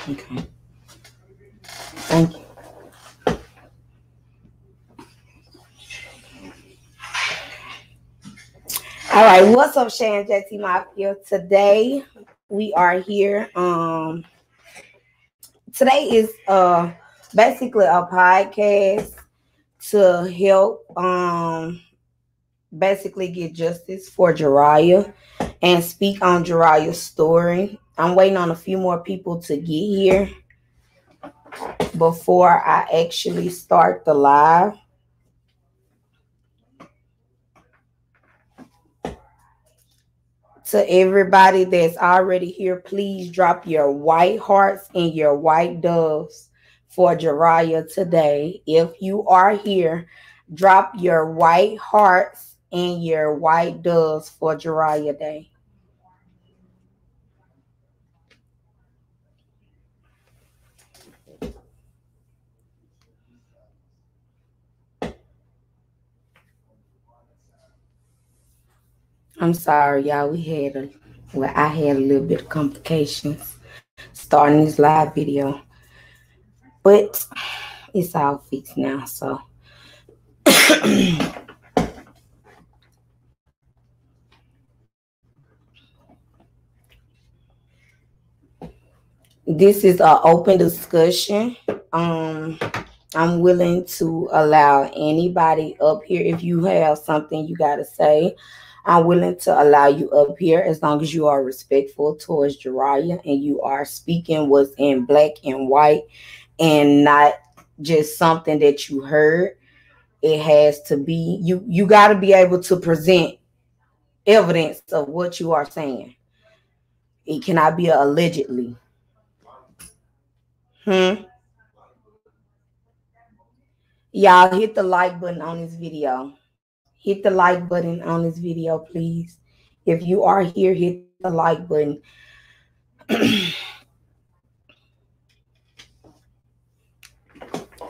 Okay. Thank you. All right, what's up, Shan JT Mafia? Today we are here. Today is basically a podcast to help basically get justice for Jurayah and speak on Jurayah's story. I'm waiting on a few more people to get here before I actually start the live. To everybody that's already here, please drop your white hearts and your white doves for Jurayah today. If you are here, drop your white hearts and your white doves for Jurayah Day. I'm sorry, y'all. I had a little bit of complications starting this live video, but it's all fixed now. So, this is an open discussion. I'm willing to allow anybody up here. If you have something you got to say, I'm willing to allow you up here as long as you are respectful towards Jurayah and you are speaking what's in black and white and not just something that you heard. It has to be, you got to be able to present evidence of what you are saying. It cannot be allegedly. Y'all hit the like button on this video. Hit the like button on this video, please. If you are here, hit the like button.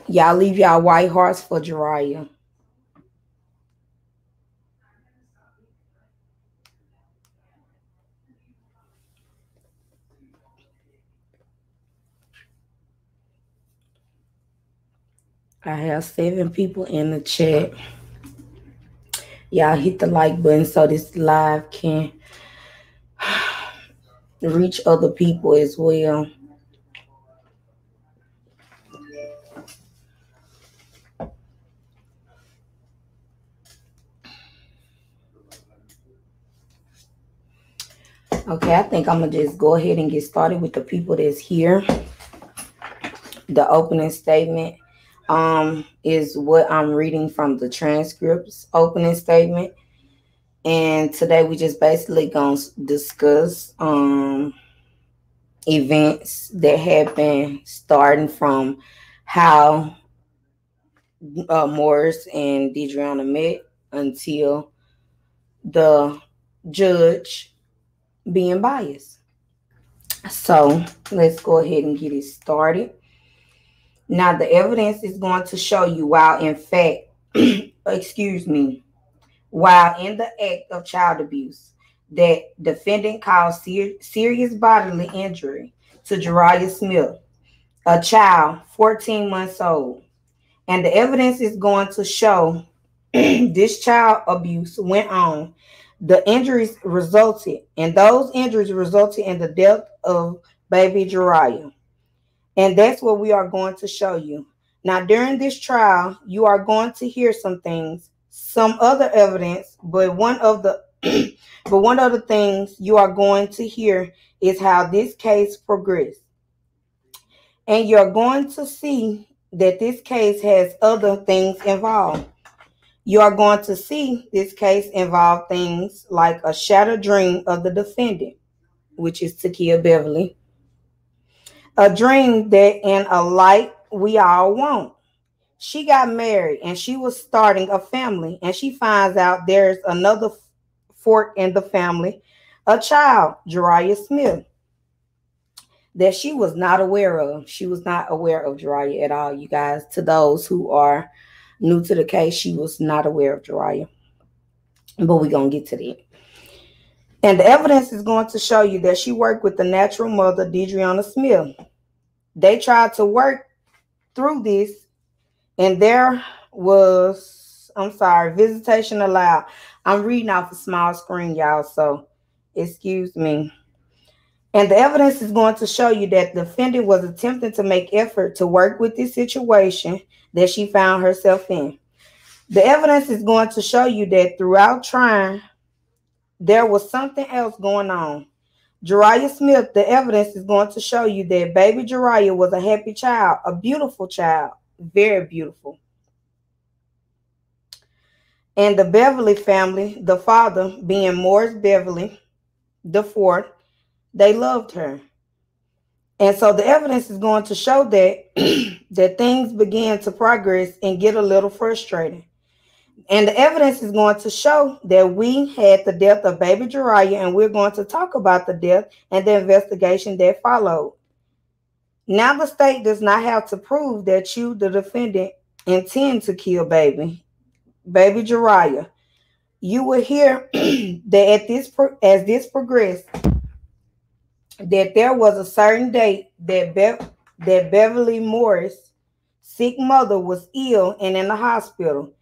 Y'all leave y'all white hearts for Jurayah. I have 7 people in the chat. Y'all hit the like button so this live can reach other people as well. Okay, I think I'm going to just go ahead and get started with the people that's here. The opening statement is what I'm reading from the transcripts opening statement. And today we just basically going to discuss events that happened starting from how Morris and Deidreana met until the judge being biased. So let's go ahead and get it started. Now, the evidence is going to show you while in fact, while in the act of child abuse, that defendant caused serious bodily injury to Jurayah Smith, a child 14 months old. And the evidence is going to show this child abuse went on. The injuries resulted in the death of baby Jurayah. And that's what we are going to show you. Now, during this trial, you are going to hear some things, some other evidence, but one of the things you are going to hear is how this case progressed. And you're going to see that this case has other things involved. You are going to see this case involve things like a shattered dream of the defendant, which is Takia Beverly. A dream that in a light we all want. She got married and she was starting a family, and she finds out there's another fork in the family, a child, Jurayah Smith, that she was not aware of. She was not aware of Jurayah at all, you guys. To those who are new to the case, she was not aware of Jurayah. But we're going to get to that. And the evidence is going to show you that she worked with the natural mother, Deidreana Smith. They tried to work through this, and there was, I'm sorry, visitation allowed. I'm reading off a small screen, y'all, so excuse me. And the evidence is going to show you that the defendant was attempting to make effort to work with this situation that she found herself in. The evidence is going to show you that throughout trying, there was something else going on. Jurayah Smith, the evidence is going to show you that baby Jurayah was a happy child, a beautiful child, very beautiful. And the Beverly family, the father being Morris Beverly the fourth, they loved her. And so the evidence is going to show that that things began to progress and get a little frustrating. And the evidence is going to show that we had the death of baby Jurayah, and we're going to talk about the death and the investigation that followed. Now the state does not have to prove that you, the defendant, intend to kill baby Jurayah. You will hear that as this progressed, that there was a certain date that Beverly Morris' sick mother was ill and in the hospital.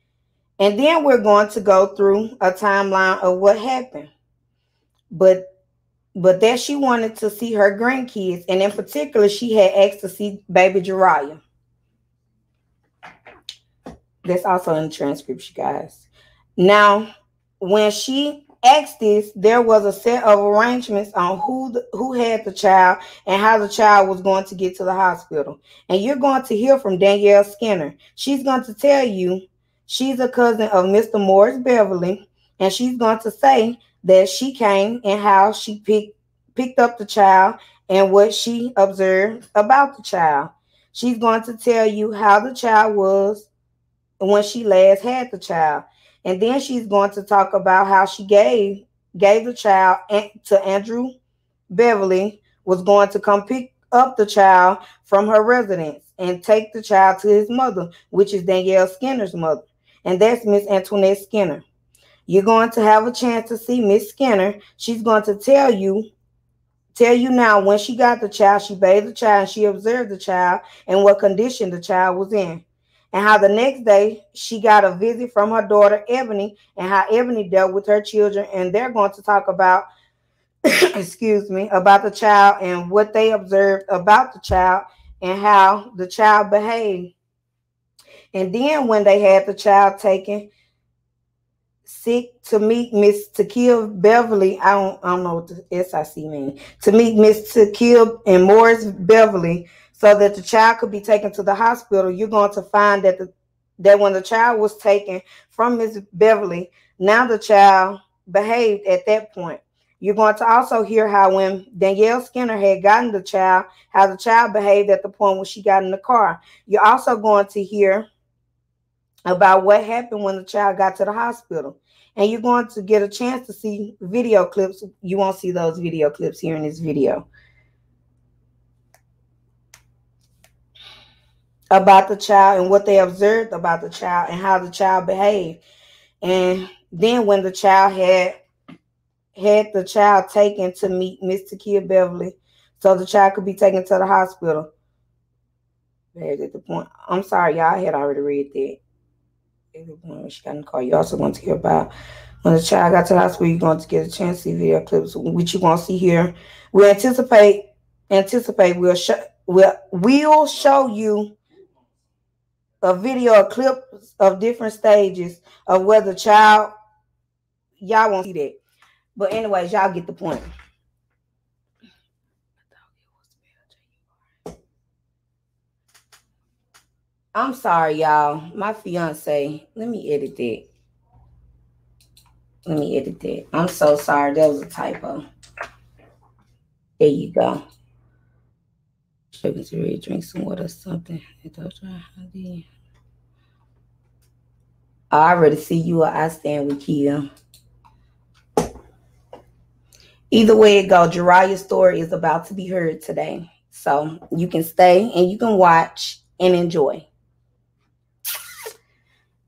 And then we're going to go through a timeline of what happened. But that she wanted to see her grandkids, and in particular, she had asked to see baby Jurayah. That's also in the transcript, you guys. Now, when she asked this, there was a set of arrangements on who had the child and how the child was going to get to the hospital. And you're going to hear from Danielle Skinner. She's going to tell you she's a cousin of Mr. Morris Beverly, and she's going to say that she came and how she picked up the child and what she observed about the child. She's going to tell you how the child was when she last had the child. And then she's going to talk about how she gave the child to Andrew Beverly, was going to come pick up the child from her residence and take the child to his mother, which is Danielle Skinner's mother. And that's Miss Antoinette Skinner. You're going to have a chance to see Miss Skinner. She's going to tell you now when she got the child, she bathed the child, and she observed the child and what condition the child was in. And how the next day she got a visit from her daughter, Ebony, and how Ebony dealt with her children. And they're going to talk about, excuse me, about the child and what they observed about the child and how the child behaved. And then when they had the child taken sick to meet Miss Takia Beverly, I don't know what the SIC means, to meet Miss Takia and Morris Beverly, so that the child could be taken to the hospital, you're going to find that when the child was taken from Miss Beverly, now the child behaved at that point. You're going to also hear how when Danielle Skinner had gotten the child, how the child behaved at the point when she got in the car. You're also going to hear about what happened when the child got to the hospital. And you're going to get a chance to see video clips. You won't see those video clips here in this video. About the child and what they observed about the child and how the child behaved. And then when the child had the child taken to meet Miss Takia Beverly, so the child could be taken to the hospital. There's at the point. I'm sorry, y'all. I had already read that. When she got in the car, you're also going to hear about when the child got to the hospital. You're going to get a chance to see video clips, which you won't see here. We'll anticipate. We'll show you a video, a clip of different stages of where the child. Y'all won't see that, but anyways, y'all get the point. I'm sorry, y'all. My fiance. Let me edit that. I'm so sorry. That was a typo. There you go. Drink some water or something. I already see you or I stand with Kia. Either way it goes, Jurayah's story is about to be heard today. So you can stay and you can watch and enjoy.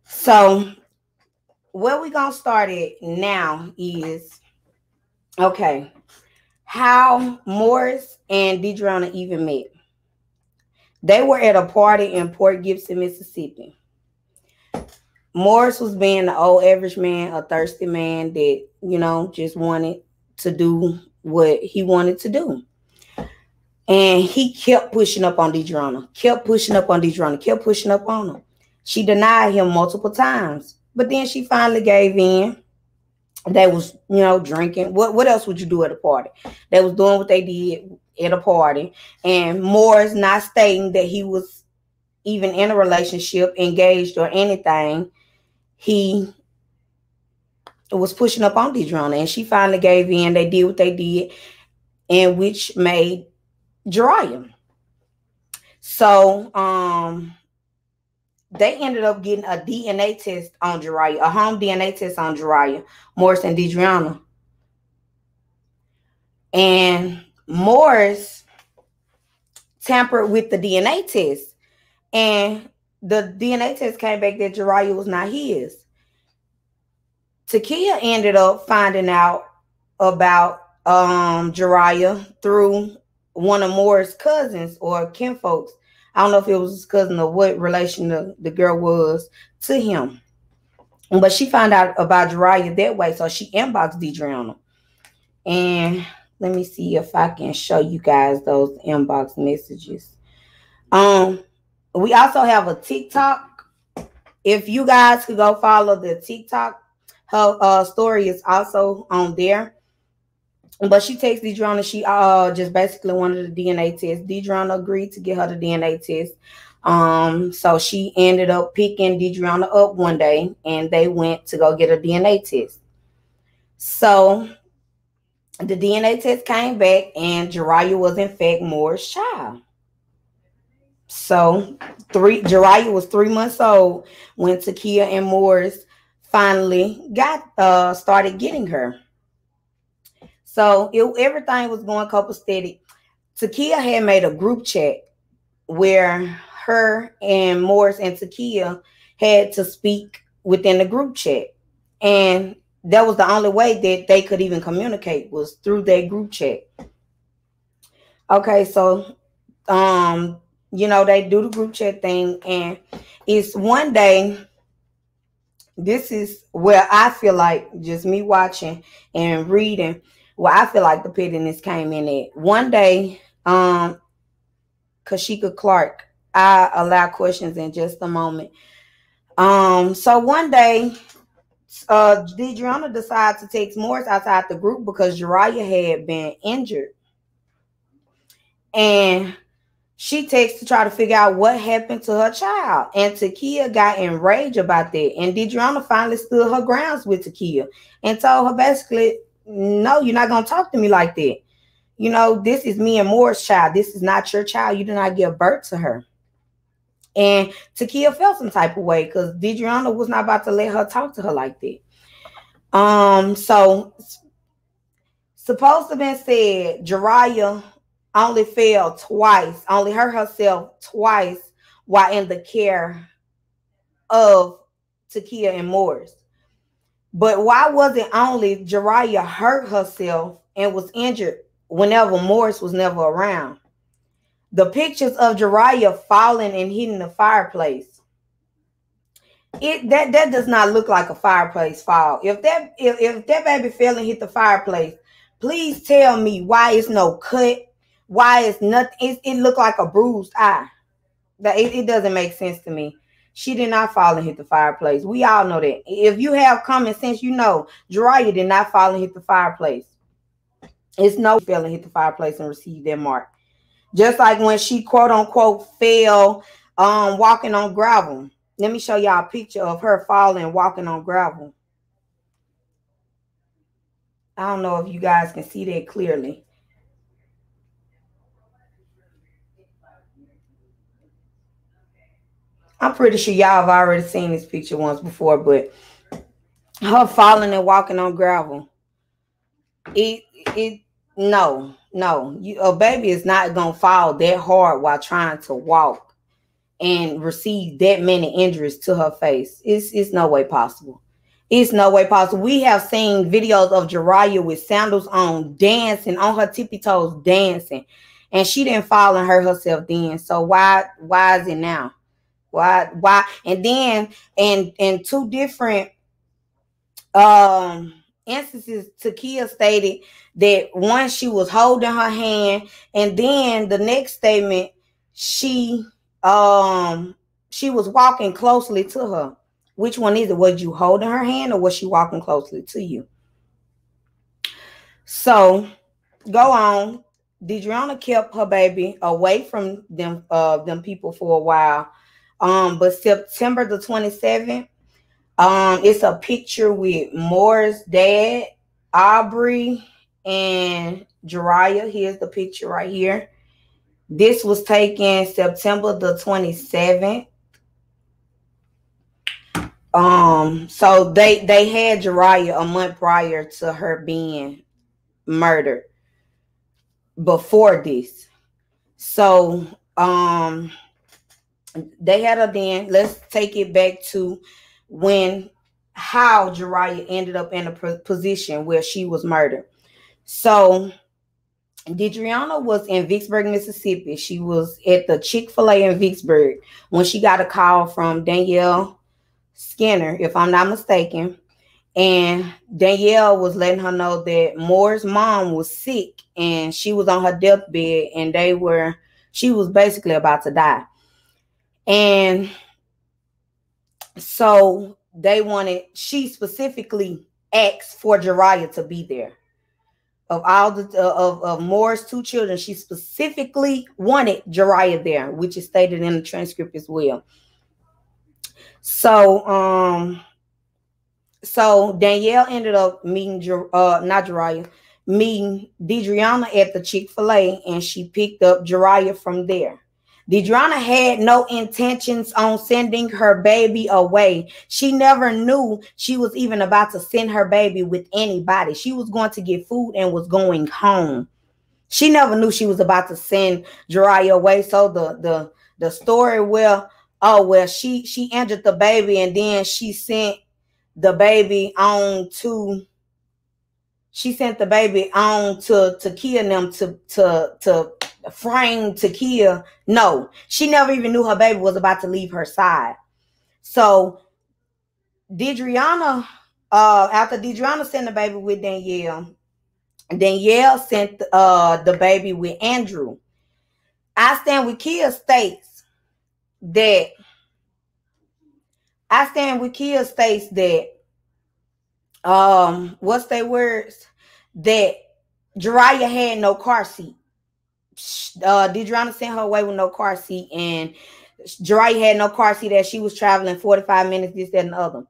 So where we're going to start at now is, okay, how Morris and Deidrona even met. They were at a party in Port Gibson, Mississippi. Morris was being the old average man, a thirsty man that, just wanted to do what he wanted to do. And he kept pushing up on Deidreana, kept pushing up on Deidreana, kept pushing up on her. She denied him multiple times, but then she finally gave in. They was, drinking. What else would you do at a party? They was doing what they did at a party. And Morris not stating that he was even in a relationship, engaged, or anything. He was pushing up on Deidreana, and she finally gave in. They did what they did, and which made Jurayah. So they ended up getting a DNA test on Jurayah, a home DNA test on Jurayah, Morris and Deidreana. And Morris tampered with the DNA test, and the DNA test came back that Jurayah was not his. Takia ended up finding out about Jurayah through one of Morris' cousins or kinfolks. I don't know if it was his cousin or what relation the girl was to him. But she found out about Jurayah that way, so she inboxed Deidreana. And let me see if I can show you guys those inbox messages. We also have a TikTok. If you guys could go follow the TikTok, her story is also on there. But she takes Deidreana. She just basically wanted the DNA test. Deidreana agreed to get her the DNA test. So she ended up picking Deidreana up one day, and they went to go get a DNA test. So the DNA test came back, and Jurayah was in fact Morris' child. So Jurayah was 3 months old when Takia and Morris finally started getting her. So everything was going copacetic. Takia had made a group chat where her and Morris and Takia had to speak within the group chat. And that was the only way that they could even communicate, was through their group chat. Okay, so they do the group chat thing, and it's one day. This is where I feel like, just me watching and reading, where I feel like the pettiness came in at. One day, Kashika Clark, I allow questions in just a moment. So one day, Deidreana decided to take Morris outside the group because Jurayah had been injured. And she texted to try to figure out what happened to her child. And Takia got enraged about that. And Deidreana finally stood her grounds with Takia and told her basically, no, you're not going to talk to me like that. This is me and Morris' child. This is not your child. You did not give birth to her. And Takia felt some type of way because Deidreana was not about to let her talk to her like that. So supposed to have been said, Jurayah only fell twice, only hurt herself twice while in the care of Takia and Morris. But why was it only Jurayah hurt herself and was injured whenever Morris was never around? The pictures of Jurayah falling and hitting the fireplace, that does not look like a fireplace fall. If that baby fell and hit the fireplace, please tell me why it's no cut. Why is nothing? It looked like a bruised eye. It doesn't make sense to me. She did not fall and hit the fireplace. We all know that. If you have common sense, Jurayah did not fall and hit the fireplace. It's no fell and hit the fireplace and received that mark. Just like when she quote unquote fell walking on gravel. Let me show y'all a picture of her falling walking on gravel. I don't know if you guys can see that clearly. I'm pretty sure y'all have already seen this picture once before, but her falling and walking on gravel. No. A baby is not going to fall that hard while trying to walk and receive that many injuries to her face. It's no way possible. It's no way possible. We have seen videos of Jurayah with sandals on, dancing on her tippy toes, dancing. And she didn't fall and hurt herself then. So why is it now? Why? And then in two different instances, Takia stated that once she was holding her hand, and then the next statement she was walking closely to her. Which one is it? Was you holding her hand or was she walking closely to you? So go on. Jurayah kept her baby away from them people for a while. But September the 27th, it's a picture with Moore's dad, Aubrey, and Jurayah. Here's the picture right here. This was taken September the 27th. So they had Jurayah a month prior to her being murdered before this. So they had her then. Let's take it back to how Jurayah ended up in a position where she was murdered. So Jurayah was in Vicksburg, Mississippi. She was at the Chick-fil-A in Vicksburg when she got a call from Danielle Skinner, if I'm not mistaken. And Danielle was letting her know that Moore's mom was sick and she was on her deathbed and she was basically about to die. And so she specifically asked for Jurayah to be there. Of all of Moore's two children, she specifically wanted Jurayah there, which is stated in the transcript as well. So Danielle ended up meeting meeting Jurayah at the Chick-fil-A, and she picked up Jurayah from there. Jurayah had no intentions on sending her baby away. She never knew she was even about to send her baby with anybody. She was going to get food and was going home. She never knew she was about to send Jurayah away. So the story, she injured the baby and then she sent the baby on to Takia and them to frame Takia. No, she never even knew her baby was about to leave her side. So Jurayah, after Jurayah sent the baby with Danielle sent the baby with Andrew. I Stand With Kia states that what's their words? That Jurayah had no car seat. Jurayah sent her away with no car seat, and Jurayah had no car seat as she was traveling 45 minutes, this, that, and the other.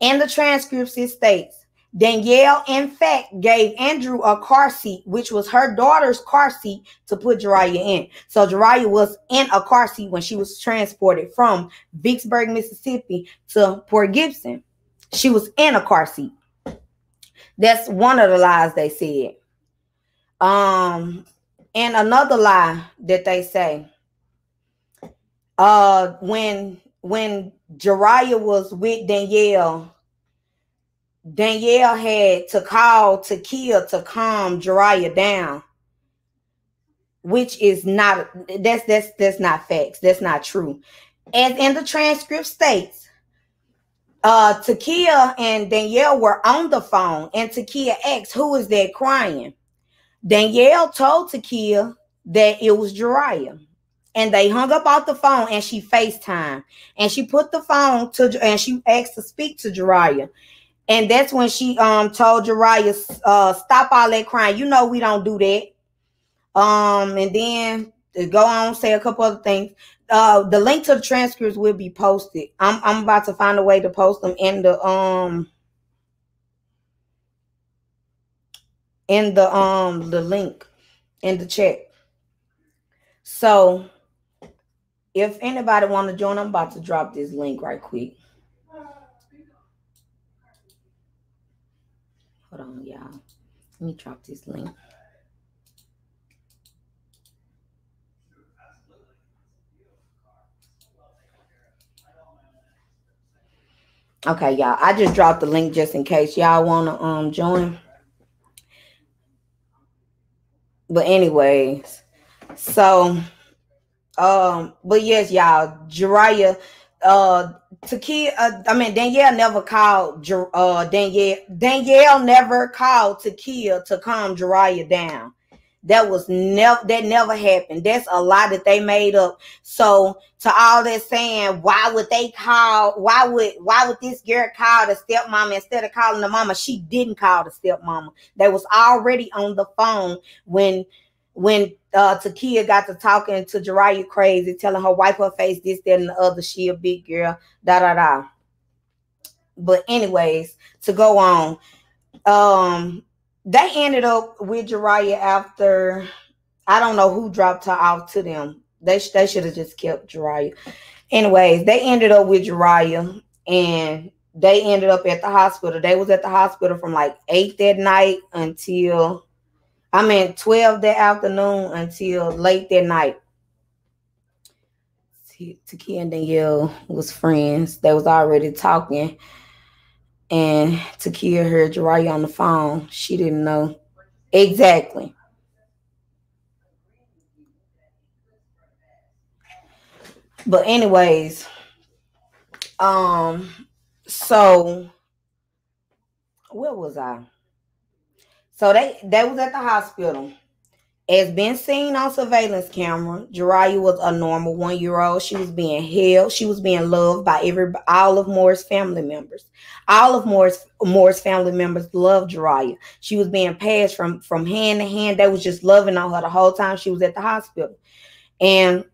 In the transcripts, it states Danielle, in fact, gave Andrew a car seat, which was her daughter's car seat, to put Jurayah in. So Jurayah was in a car seat when she was transported from Vicksburg, Mississippi to Port Gibson. She was in a car seat. That's one of the lies they said. And another lie that they say, when Jurayah was with Danielle had to call Takia to calm Jurayah down, which is not, that's not facts. That's not true. As in the transcript states, Takia and Danielle were on the phone, and Takia asked, "Who is that crying?" Danielle told Takia that it was Jurayah, and they hung up off the phone, and she FaceTime, and she put the phone and she asked to speak to Jurayah. And that's when she told Jurayah, stop all that crying. You know we don't do that. And then to go on, say a couple other things. The link to the transcripts will be posted. I'm about to find a way to post them in the link in the chat. So if anybody want to join, I'm about to drop this link right quick. Hold on, y'all. Let me drop this link. Okay, y'all. I just dropped the link just in case y'all want to join. But anyways, So, but yes, y'all, Jurayah, Takia, Danielle never called, Danielle never called Takia to calm Jurayah down. That never happened. That's a lie that they made up. So to all that saying, why would this girl call the stepmama instead of calling the mama? She didn't call the stepmama. They was already on the phone when Takia got to talking to Jurayah crazy, telling her wipe her face, this, that, and the other. She a big girl, da da da. But anyways, to go on, they ended up with Jurayah after I don't know who dropped her off to them. They should have just kept Jurayah. Anyways, they ended up with Jurayah and they ended up at the hospital. They was at the hospital from like 8 that night until 12 that afternoon until late that night. Takia and Danielle was friends. They was already talking. And Takia heard Jurayah on the phone. She didn't know. Exactly. But anyways, so where was I? So they was at the hospital. As been seen on surveillance camera, Jurayah was a normal 1 year old. She was being held. She was being loved by all of Moore's family members. All of Moore's family members loved Jurayah. She was being passed from hand to hand. They was just loving on her the whole time she was at the hospital. And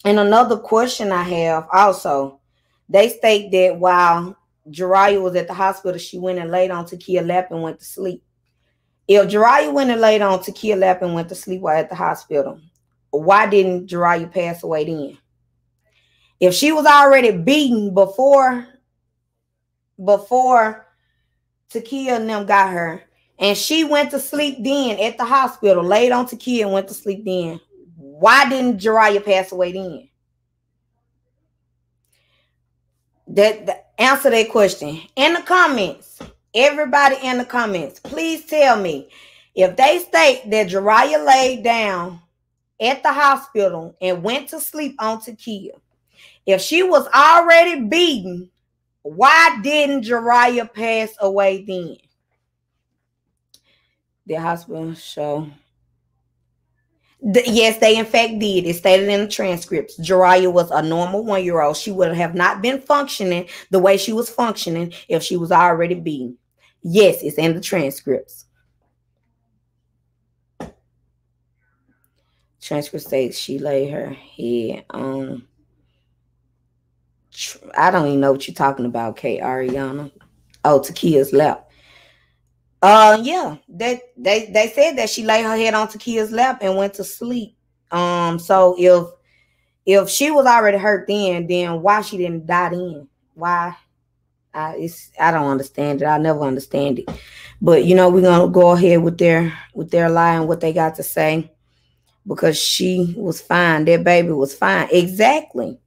another question I have also, they state that while Jurayah was at the hospital, she went and laid on Takia lap and went to sleep. If Jurayah went and laid on Takia lap and went to sleep while at the hospital, why didn't Jurayah pass away then? If she was already beaten before Takia and them got her, and she went to sleep then at the hospital, laid on Takia and went to sleep then, why didn't Jurayah pass away then? Answer that question in the comments. Everybody in the comments, please tell me if they state that Jurayah laid down at the hospital and went to sleep on Takia. If she was already beaten, why didn't Jurayah pass away then? The hospital show. Yes, they in fact did. It stated in the transcripts. Jurayah was a normal 1 year old. She would have not been functioning the way she was functioning if she was already beaten. Yes, it's in the transcripts. Transcript states she laid her head on. I don't even know what you're talking about, Kate Ariana. Oh, Takia's lap. Yeah, they said that she laid her head on Takia's lap and went to sleep. So if she was already hurt then why she didn't die then? Why? I don't understand it. I never understand it. But we're gonna go ahead with their lie and what they got to say, because she was fine. That baby was fine. Exactly.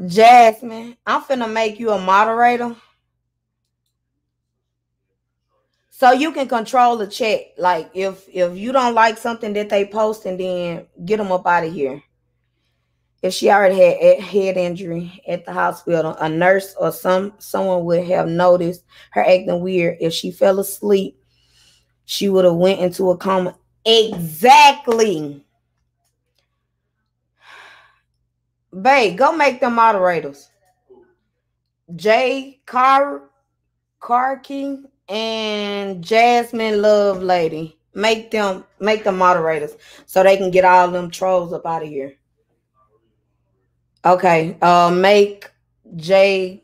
Jasmine, I'm finna make you a moderator so you can control the chat. Like if you don't like something that they post, and then get them up out of here. If she already had a head injury at the hospital, a nurse or someone would have noticed her acting weird. If she fell asleep, she would have went into a coma. Exactly. Babe, go make them moderators. Jay Carkey and Jasmine Love Lady. Make them moderators so they can get all them trolls up out of here. Okay. Make Jay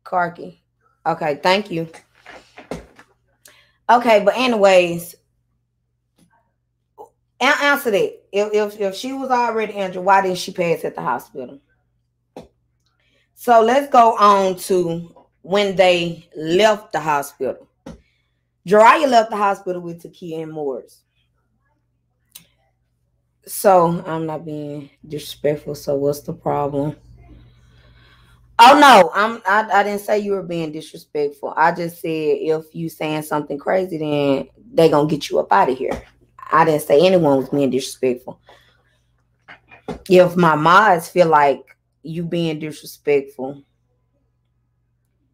Carkey. Okay, thank you. Okay, but anyways, answer that. If she was already injured, why didn't she pass at the hospital? So let's go on to when they left the hospital. Jurayah left the hospital with Takia and Morris. So I'm not being disrespectful. So what's the problem? Oh no, I didn't say you were being disrespectful. I just said if you saying something crazy, then they gonna get you up out of here. I didn't say anyone was being disrespectful. If my mods feel like you being disrespectful,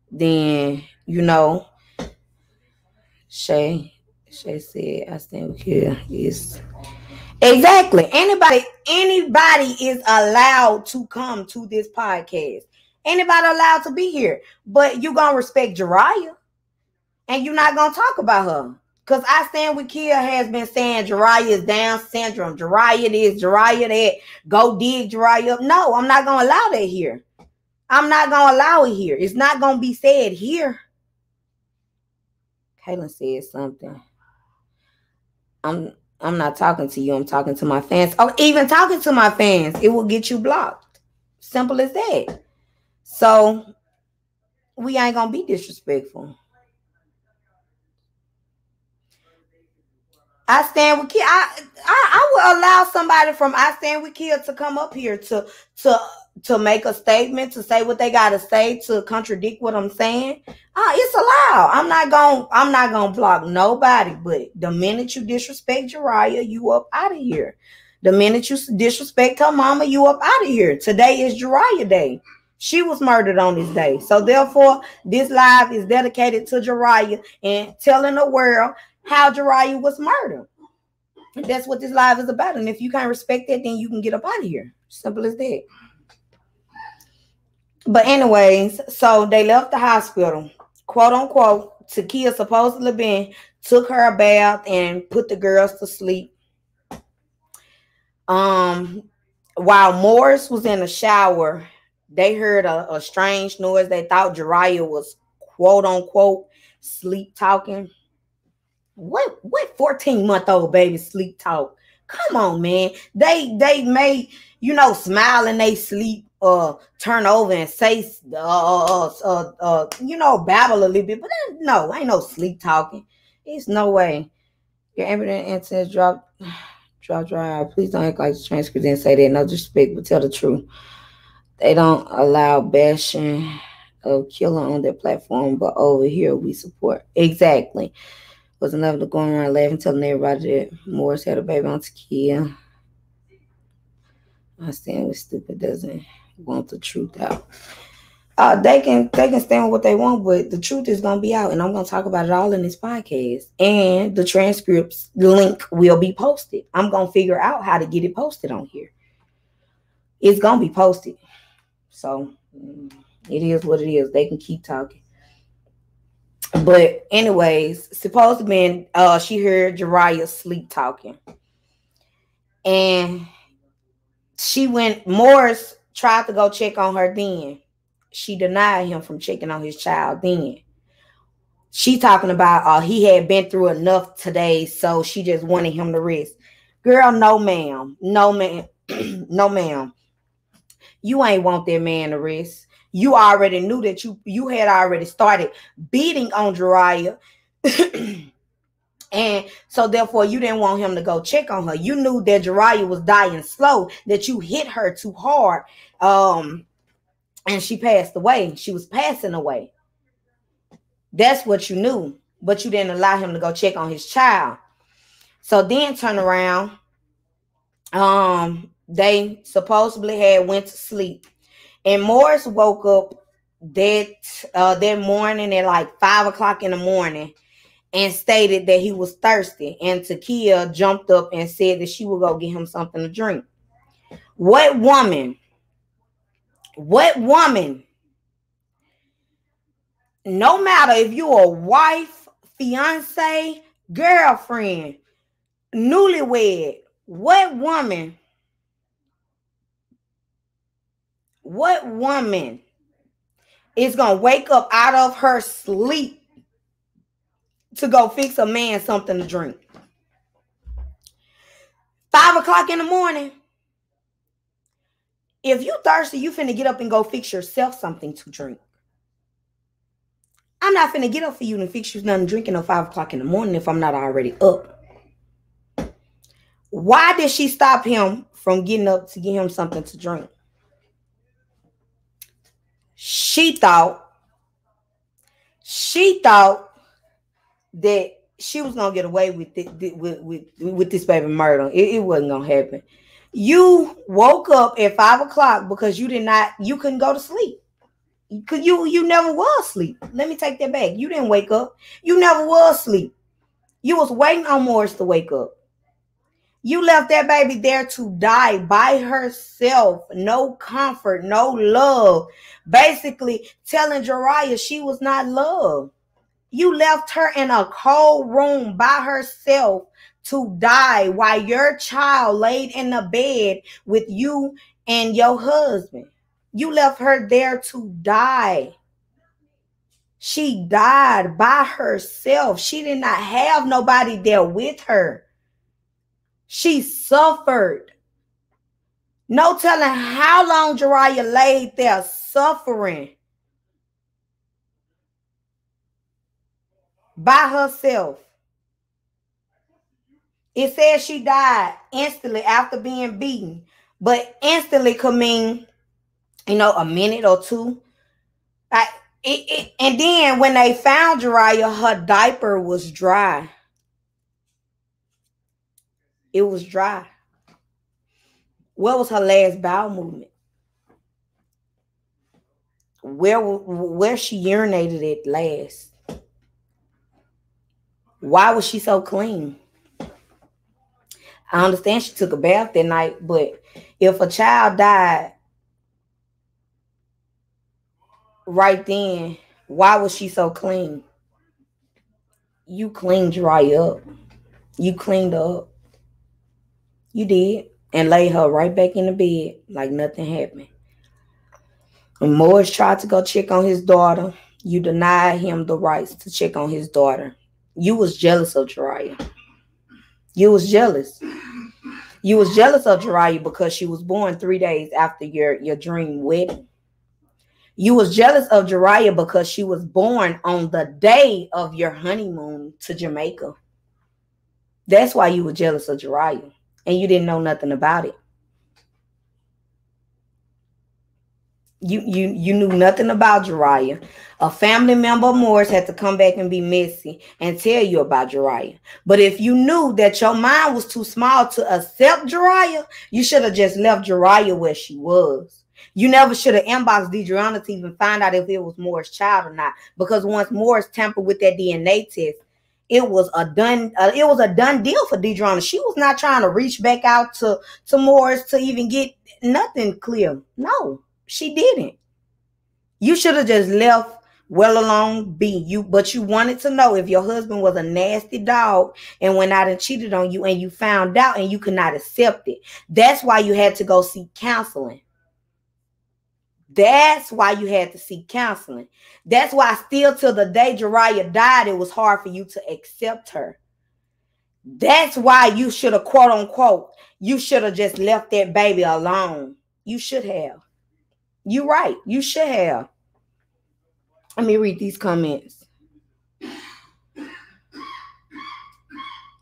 then Shay said I stand with you. Yes. Exactly. Anybody is allowed to come to this podcast. Anybody allowed to be here. But you gonna respect Jurayah and you're not gonna talk about her. Because I stand with Kia has been saying Jurayah is Down syndrome. Jurayah this, Jurayah that. Go dig Jurayah up. No, I'm not gonna allow that here. I'm not gonna allow it here. It's not gonna be said here. Kaylin said something. I'm not talking to you. I'm talking to my fans. Oh, even talking to my fans, it will get you blocked. Simple as that. So we ain't gonna be disrespectful. I stand with Kia. I will allow somebody from I stand with Kia to come up here to make a statement, to say what they gotta say, to contradict what I'm saying. It's allowed. I'm not gonna block nobody, but the minute you disrespect Jurayah, you up out of here. The minute you disrespect her mama, you up out of here. Today is Jurayah Day. She was murdered on this day. So therefore, this live is dedicated to Jurayah and telling the world how Jurayah was murdered. And that's what this live is about. And if you can't respect that, then you can get up out of here. Simple as that. But anyways, so they left the hospital, quote unquote. Takia supposedly took her a bath and put the girls to sleep. While Morris was in the shower, they heard a strange noise. They thought Jurayah was quote unquote sleep talking. What 14-month-old baby sleep talk? Come on, man. They may, smile in they sleep, turn over and say, babble a little bit, but no, ain't no sleep talking. It's no way. Your evidence incidents drop dry. Please don't act like the transcript didn't say that. No disrespect, but tell the truth. They don't allow bashing of killer on their platform, but over here we support. Exactly. Was enough to go around laughing, telling everybody that Morris had a baby on Takia. I stand with stupid doesn't want the truth out. They can stand with what they want, but the truth is gonna be out, and I'm gonna talk about it all in this podcast. And the transcripts link will be posted. I'm gonna figure out how to get it posted on here. It's gonna be posted. So it is what it is. They can keep talking. But anyways, supposedly she heard Jurayah sleep talking. And Morris tried to go check on her then. She denied him from checking on his child then. She talking about he had been through enough today, so she just wanted him to rest. Girl, no ma'am. No ma'am. No ma'am. You ain't want that man to rest. You already knew that you had already started beating on Jurayah. And so therefore you didn't want him to go check on her. You knew that Jurayah was dying slow, that you hit her too hard. And she passed away. She was passing away. That's what you knew. But you didn't allow him to go check on his child. So then turn around. They supposedly had went to sleep. And Morris woke up that morning at like 5 o'clock in the morning and stated that he was thirsty. And Takia jumped up and said that she would go get him something to drink. What woman, no matter if you're a wife, fiance, girlfriend, newlywed, what woman is going to wake up out of her sleep to go fix a man something to drink? 5 o'clock in the morning. If you thirsty, you finna get up and go fix yourself something to drink. I'm not finna get up for you and fix you nothing drinking at 5 o'clock in the morning if I'm not already up. Why did she stop him from getting up to get him something to drink? She thought that she was gonna get away with with this baby murder. It wasn't gonna happen. You woke up at 5 o'clock because you couldn't go to sleep. Cause you never was asleep. Let me take that back. You didn't wake up. You never was asleep. You was waiting on Morris to wake up. You left that baby there to die by herself. No comfort, no love. Basically telling Jurayah she was not loved. You left her in a cold room by herself to die while your child laid in the bed with you and your husband. You left her there to die. She died by herself. She did not have nobody there with her. She suffered. No telling how long Jurayah laid there suffering by herself. It says she died instantly after being beaten, but instantly could mean, a minute or two. And then when they found Jurayah, her diaper was dry. It was dry. What was her last bowel movement? Where she urinated at last? Why was she so clean? I understand she took a bath that night, but if a child died right then, why was she so clean? You cleaned Jurayah up. You cleaned her up. You did. And laid her right back in the bed like nothing happened. When Morris tried to go check on his daughter, you denied him the rights to check on his daughter. You was jealous of Jurayah. You was jealous. You was jealous of Jurayah because she was born 3 days after your dream wedding. You was jealous of Jurayah because she was born on the day of your honeymoon to Jamaica. That's why you were jealous of Jurayah. And you didn't know nothing about it. You knew nothing about Jurayah. A family member of Morris had to come back and be messy and tell you about Jurayah. But if you knew that your mind was too small to accept Jurayah, you should have just left Jurayah where she was. You never should have inboxed Deidreana to even find out if it was Morris' child or not. Because once Morris tampered with that DNA test, it was a done deal for Deidreana. She was not trying to reach back out to Morris to even get nothing clear. No. She didn't. You should have just left well alone be you, but you wanted to know if your husband was a nasty dog and went out and cheated on you and you found out and you could not accept it. That's why you had to go seek counseling. That's why you had to seek counseling. That's why still till the day Jurayah died, it was hard for you to accept her. That's why you should have, quote unquote, you should have just left that baby alone. You should have. You're right. You should have. Let me read these comments.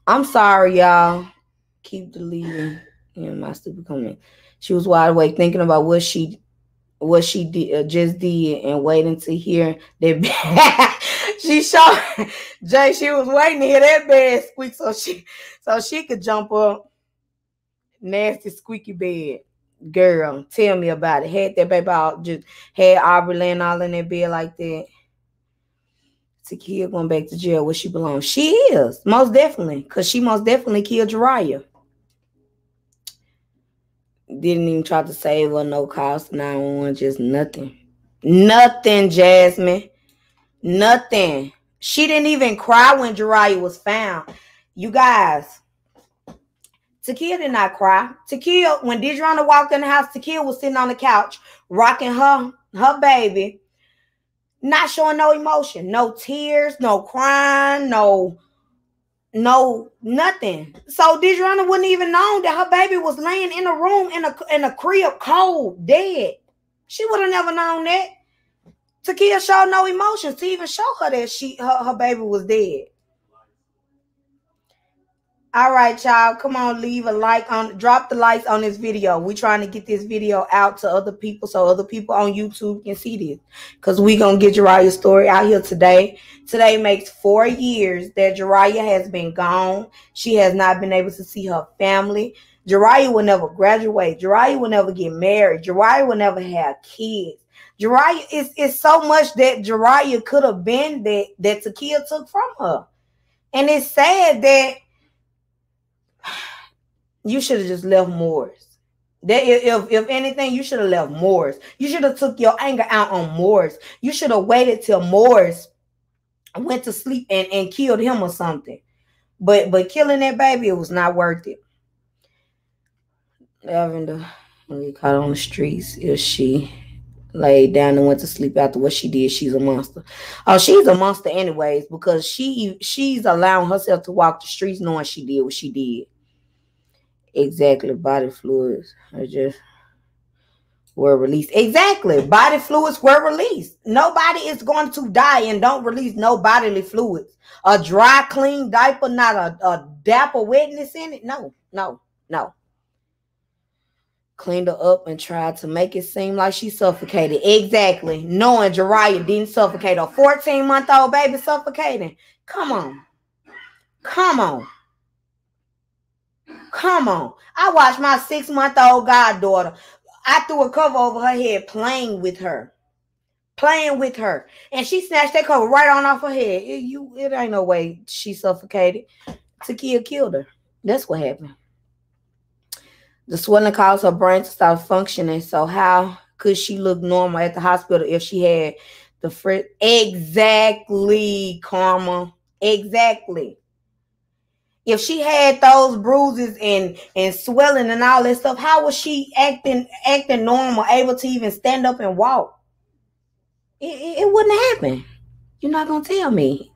I'm sorry, y'all. Keep deleting my stupid comment. She was wide awake thinking about what she did, just did, and waiting to hear that. She showed Jay. She was waiting to hear that bed squeak so she could jump up. Nasty squeaky bed. Girl, tell me about it. Had that baby out, just had Aubrey laying all in that bed like that. Takia going back to jail where she belongs. She is, most definitely, because she most definitely killed Jurayah. Didn't even try to save her, no cost, 911, just nothing. Nothing, Jasmine. Nothing. She didn't even cry when Jurayah was found. You guys, Takia did not cry. Takia, when Deidreana walked in the house, Takia was sitting on the couch, rocking her baby, not showing no emotion, no tears, no crying, no nothing. So Deidreana wouldn't even know that her baby was laying in a room in a crib, cold, dead. She would have never known that. Takia showed no emotions to even show her that her baby was dead. All right, y'all. Come on, leave a like on, drop the likes on this video. We're trying to get this video out to other people so other people on YouTube can see this. Because we're going to get Jurayah's story out here today. Today makes 4 years that Jurayah has been gone. She has not been able to see her family. Jurayah will never graduate. Jurayah will never get married. Jurayah will never have kids. Jurayah is so much that Jurayah could have been that Takia took from her. And it's sad that you should have just left Morris. That if anything, you should have left Morris. You should have took your anger out on Morris. You should have waited till Morris went to sleep and killed him or something. But killing that baby, it was not worth it. Lavender, when we caught on the streets, if she laid down and went to sleep after what she did, she's a monster. Oh, she's a monster anyways, because she's allowing herself to walk the streets knowing she did what she did. Exactly. Body fluids were released. Exactly. Body fluids were released. Nobody is going to die and don't release no bodily fluids. A dry, clean diaper, not a dapper wetness in it. No. Cleaned her up and tried to make it seem like she suffocated. Exactly. Knowing Jurayah didn't suffocate. A 14-month-old baby suffocating. Come on. I watched my 6-month-old goddaughter. I threw a cover over her head playing with her. And she snatched that cover right on off her head. It ain't no way she suffocated. Takia killed her. That's what happened. The swelling caused her brain to stop functioning. So how could she look normal at the hospital if she had the frit? Exactly, Karma. Exactly. If she had those bruises and swelling and all that stuff, how was she acting normal, able to even stand up and walk? It wouldn't happen. You're not going to tell me.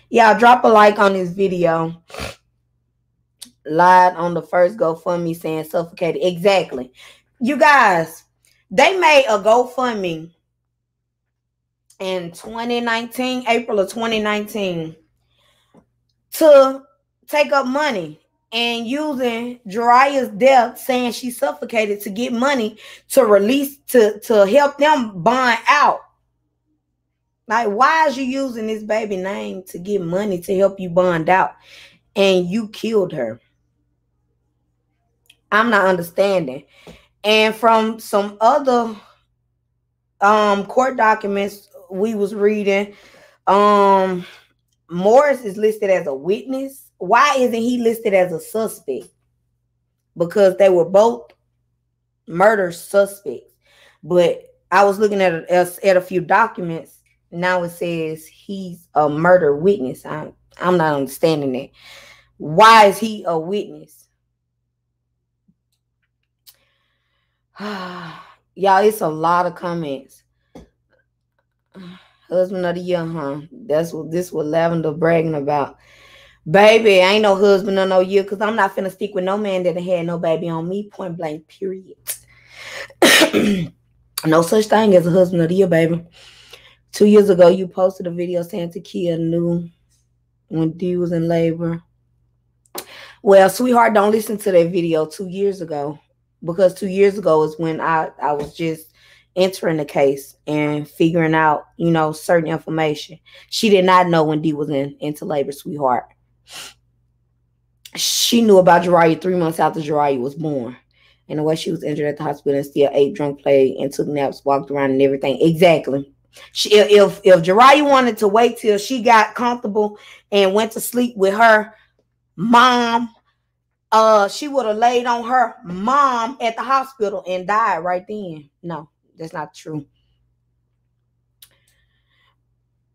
Y'all drop a like on this video. Lied on the first GoFundMe saying suffocated. Exactly. You guys, they made a GoFundMe in 2019, April of 2019, to take up money and using Jurayah's death, saying she suffocated, to get money to release, to help them bond out. Like, why is you using this baby name to get money to help you bond out? And you killed her. I'm not understanding. And from some other court documents we was reading, Morris is listed as a witness. Why isn't he listed as a suspect? Because they were both murder suspects. But I was looking at a few documents. Now it says he's a murder witness. I'm not understanding that. Why is he a witness? Y'all, it's a lot of comments. Husband of the year, huh? That's what Lavender bragging about. Baby, ain't no husband of no year, because I'm not finna stick with no man that had no baby on me. Point blank, period. No such thing as a husband of the year, baby. 2 years ago, you posted a video saying Takia knew when D was in labor. Well, sweetheart, don't listen to that video 2 years ago. Because 2 years ago is when I was just entering the case and figuring out, certain information. She did not know when D was into labor, sweetheart. She knew about Jurayah 3 months after Jurayah was born. And the way she was injured at the hospital and still ate, drunk, played, and took naps, walked around and everything. Exactly. If Jurayah wanted to wait till she got comfortable and went to sleep with her mom, she would have laid on her mom at the hospital and died right then. No, that's not true.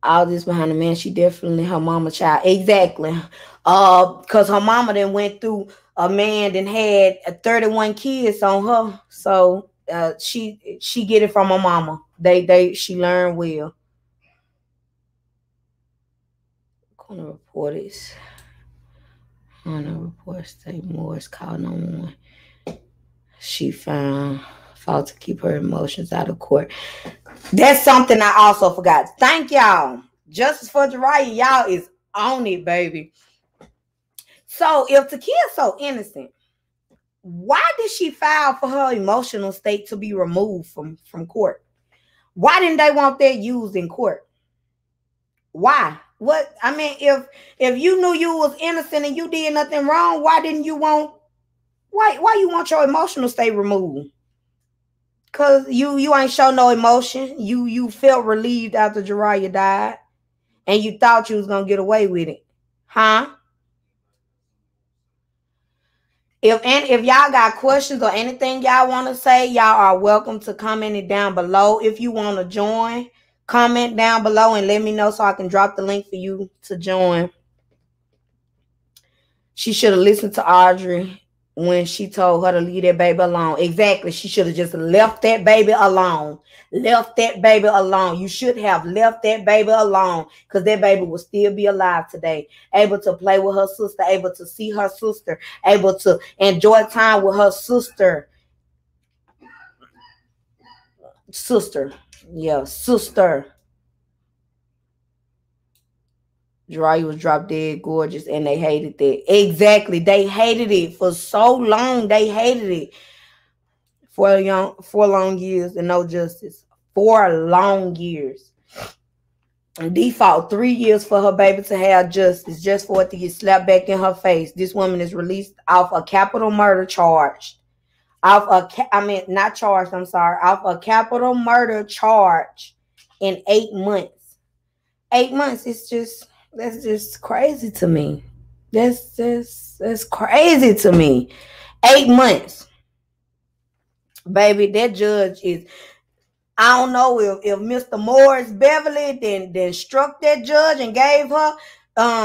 All this behind the man, she definitely her mama child. Exactly. Because her mama then went through a man that had 31 kids on her. So she get it from her mama. She learned well. Corner reporters. On a report state Morris called 911. She found fault to keep her emotions out of court. That's something I also forgot. Thank y'all. Justice for Jurayah, y'all is on it, baby. So if Takia's so innocent, why did she file for her emotional state to be removed from court? Why didn't they want that used in court? Why? What? I mean, if you knew you was innocent and you did nothing wrong, why didn't you want? Why you want your emotional state removed? Cause you ain't show no emotion. You felt relieved after Jurayah died, and you thought you was gonna get away with it, huh? If y'all got questions or anything y'all want to say, y'all are welcome to comment it down below. If you want to join, comment down below and let me know so I can drop the link for you to join. She should have listened to Audrey when she told her to leave that baby alone. Exactly. She should have just left that baby alone. Left that baby alone. You should have left that baby alone, because that baby will still be alive today. Able to play with her sister, able to see her sister, able to enjoy time with her sister. Yeah, sister. Jurayah was drop dead gorgeous, and they hated that. Exactly. They hated it for so long. They hated it. 4 long years and no justice. 4 long years. And default 3 years for her baby to have justice, just for it to get slapped back in her face. This woman is released off a capital murder charge. Off a capital murder charge in 8 months. 8 months. That's just crazy to me. That's crazy to me. 8 months. Baby, that judge is, I don't know if Mr. Morris Beverly then struck that judge and gave her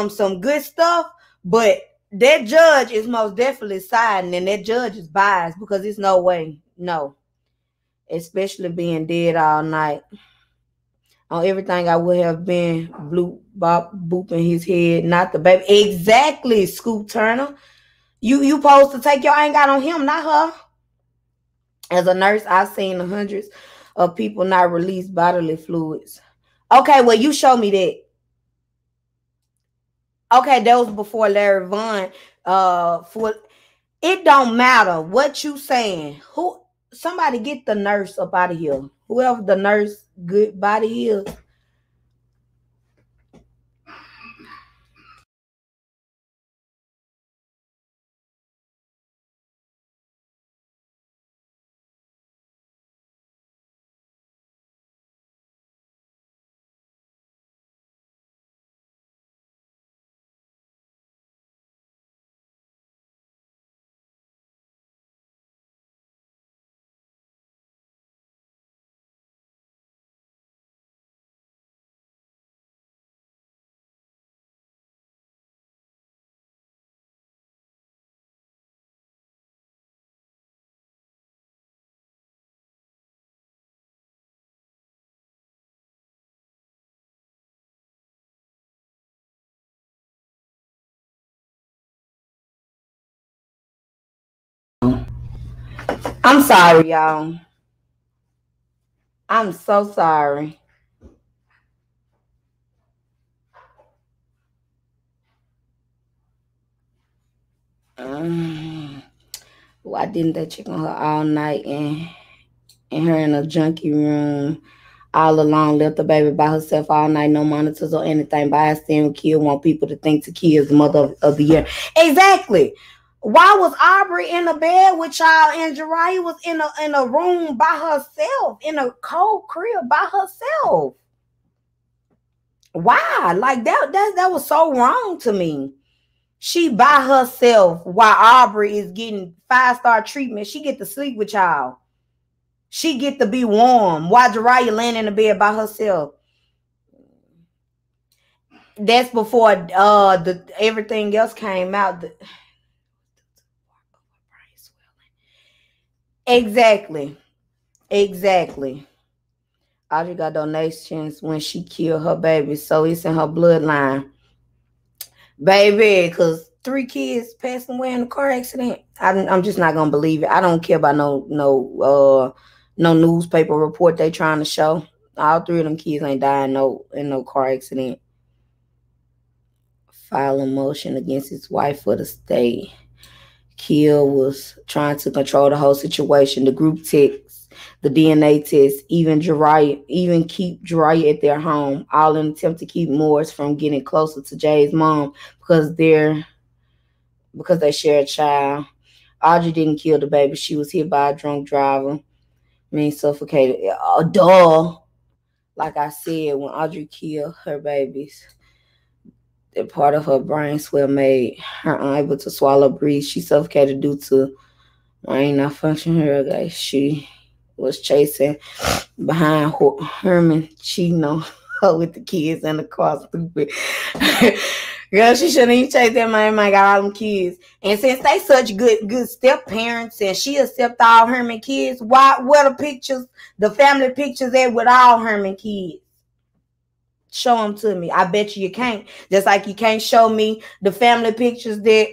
some good stuff, but that judge is most definitely siding, and that judge is biased, because there's no way. No. Especially being dead all night. On everything I would have been booping his head, not the baby. Exactly, Scoop Turner. You supposed to take your anger out on him, not her. As a nurse, I've seen hundreds of people not release bodily fluids. Okay, well, you show me that. Okay, that was before Larry Vaughn. It don't matter what you saying. Somebody get the nurse up out of here. Whoever the nurse good body is. I'm sorry, y'all. I'm so sorry. Why didn't they check on her all night and her in a junkie room all alone, left the baby by herself all night, no monitors or anything, by a steering kid, want people to think Takia is the mother of the year. Exactly. Why was Aubrey in the bed with y'all and Jurayah was in a room by herself, in a cold crib by herself? Why? Like that was so wrong to me. She by herself while Aubrey is getting 5-star treatment. She get to sleep with y'all. She get to be warm while Jurayah laying in the bed by herself. That's before everything else came out. Exactly. Audrey got donations when she killed her baby, so it's in her bloodline. Baby, because 3 kids passed away in a car accident. I'm just not gonna believe it. I don't care about no newspaper report they trying to show. All 3 of them kids ain't dying in no car accident. file a motion against his wife for the state. Kia was trying to control the whole situation. The group text, the DNA test, even keep Jurayah at their home, all in an attempt to keep Morris from getting closer to Jay's mom because they share a child. Audrey didn't kill the baby. She was hit by a drunk driver. Suffocated. Duh. Like I said, when Audrey killed her babies, the part of her brain swell made her unable to swallow, breathe. She suffocated due to brain not functioning. Her she was chasing behind Herman, cheating on her with the kids in the car. Stupid. Girl, she shouldn't even chase that man. Got all them kids. And since they such good step parents and she accept all Herman kids, where the pictures, the family pictures at with all Herman kids? Show them to me. I bet you can't. Just like you can't show me the family pictures that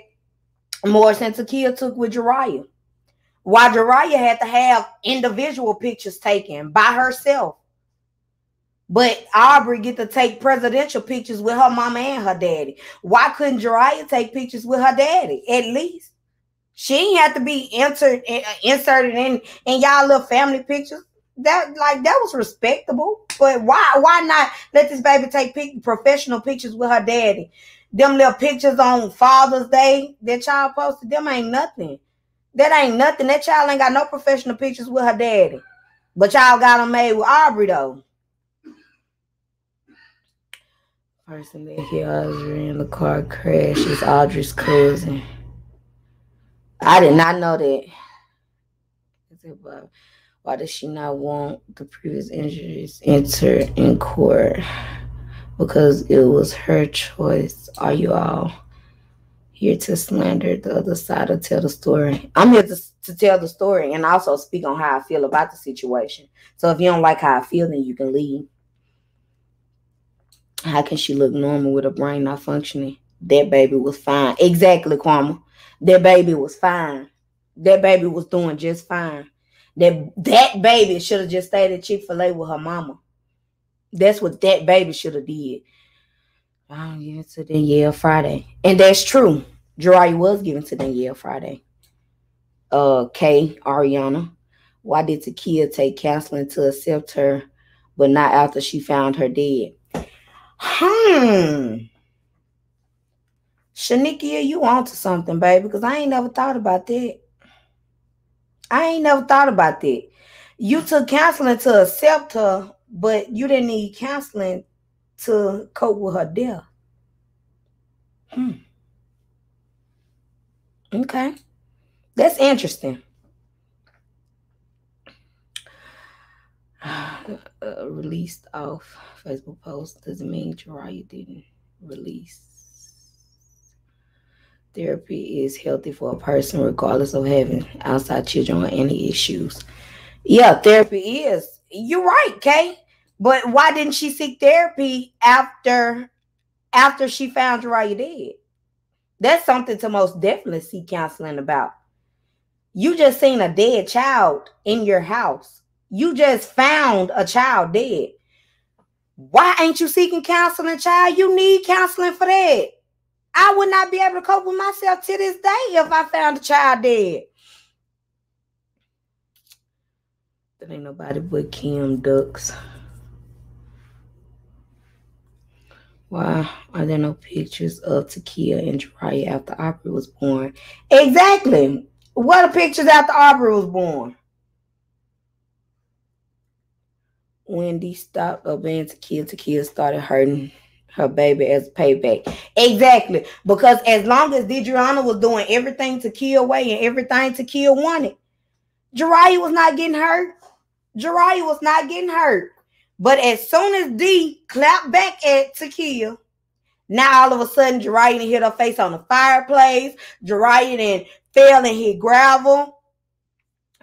Morris and Takia took with Jurayah. Why Jurayah had to have individual pictures taken by herself. But Aubrey get to take presidential pictures with her mama and her daddy. Why couldn't Jurayah take pictures with her daddy? At least. She ain't have to be inserted in y'all little family pictures. That was respectable. But why not let this baby take professional pictures with her daddy? Them little pictures on Father's Day that y'all posted, them ain't nothing. That ain't nothing. That child ain't got no professional pictures with her daddy. But y'all got them made with Aubrey though. Person that hit Audrey in the car crash is Audrey's cousin. I did not know that. Why does she not want the previous injuries entered in court? Because it was her choice. Are you all here to slander the other side or tell the story? I'm here to tell the story and also speak on how I feel about the situation. So if you don't like how I feel, then you can leave. How can she look normal with her brain not functioning? That baby was fine. Exactly, Kwame. That baby was fine. That baby was doing just fine. That baby should have just stayed at Chick-fil-A with her mama. That's what that baby should have did. I don't give it to Danielle Friday. And that's true. Jurayah was given to Danielle Friday. Ariana. Why did Takia take counseling to accept her, but not after she found her dead? Shanikia, you on to something, baby, because I ain't never thought about that. You took counseling to accept her, but you didn't need counseling to cope with her death. Okay. That's interesting. Released off Facebook post doesn't mean Jurayah didn't release. Therapy is healthy for a person regardless of having outside children or any issues. Yeah, therapy is. You're right, Kay. But why didn't she seek therapy after she found Jurayah dead? That's something to most definitely seek counseling about. You just seen a dead child in your house. You just found a child dead. Why ain't you seeking counseling, child? You need counseling for that. I would not be able to cope with myself to this day if I found a child dead. That ain't nobody but Kim Ducks. Why are there no pictures of Takia and Jurayah after Aubrey was born? Exactly. What are pictures after Aubrey was born? Wendy stopped obeying Takia started hurting her baby as payback. Exactly. Because as long as Deidreana was doing everything Takia way and everything Takia wanted, Jurayah was not getting hurt. But as soon as Dee clapped back at Takia, now all of a sudden Jurayah hit her face on the fireplace. Jurayah then fell and hit gravel.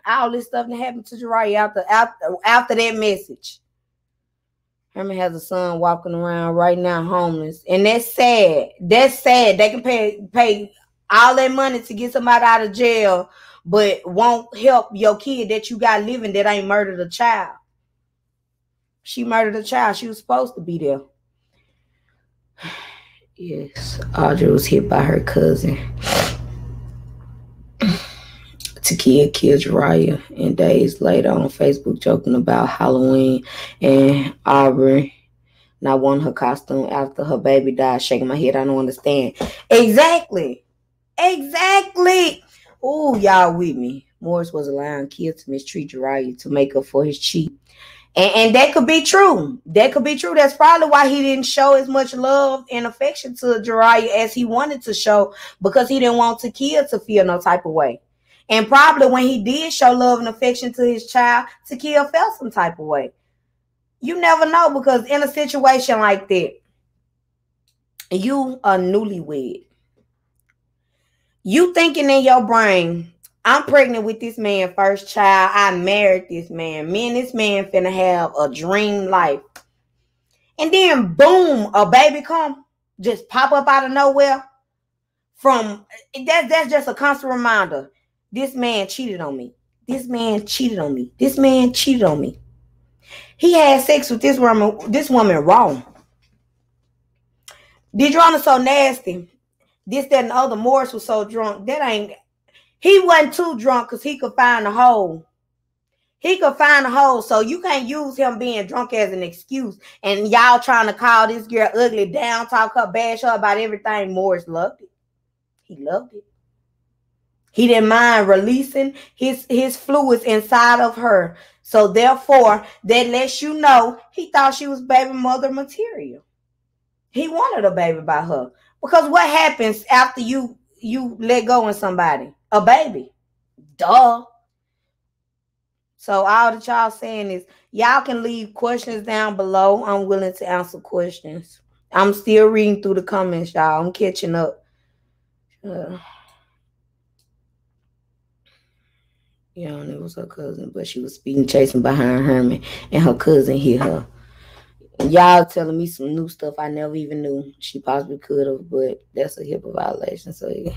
All this stuff that happened to Jurayah after that message. Herman has a son walking around right now homeless. And that's sad. They can pay all that money to get somebody out of jail, but won't help your kid that you got living that ain't murdered a child. She murdered a child. She was supposed to be there. Yes, Audrey was hit by her cousin. Takia killed Jurayah, and days later on Facebook joking about Halloween and Aubrey not wanting her costume after her baby died. Shaking my head, I don't understand. Exactly. Ooh, y'all with me. Morris was allowing kids to mistreat Jurayah to make up for his cheat. And that could be true. That could be true. That's probably why he didn't show as much love and affection to Jurayah as he wanted to show, because he didn't want Takia to feel no type of way. And probably when he did show love and affection to his child, Takia felt some type of way. You never know, because in a situation like that, you are newlywed. You thinking in your brain, I'm pregnant with this man, first child. I married this man. Me and this man finna have a dream life. And then boom, a baby come, just pop up out of nowhere. That's just a constant reminder. This man cheated on me. This man cheated on me. This man cheated on me. He had sex with this woman wrong. Deidrona so nasty. This, that, and the other. Morris was so drunk. He wasn't too drunk because he could find a hole. So you can't use him being drunk as an excuse. And y'all trying to call this girl ugly, down, talk her, bash her about everything. Morris loved it. He loved it. He didn't mind releasing his fluids inside of her. So therefore, that lets you know he thought she was baby mother material. He wanted a baby by her. Because what happens after you let go of somebody? A baby. Duh. So all that y'all saying is, y'all can leave questions down below. I'm willing to answer questions. I'm still reading through the comments, y'all. I'm catching up. Yeah, and it was her cousin, but she was speeding, chasing behind Herman, and her cousin hit her. Y'all telling me some new stuff I never even knew. She possibly could have, but that's a HIPAA violation, so it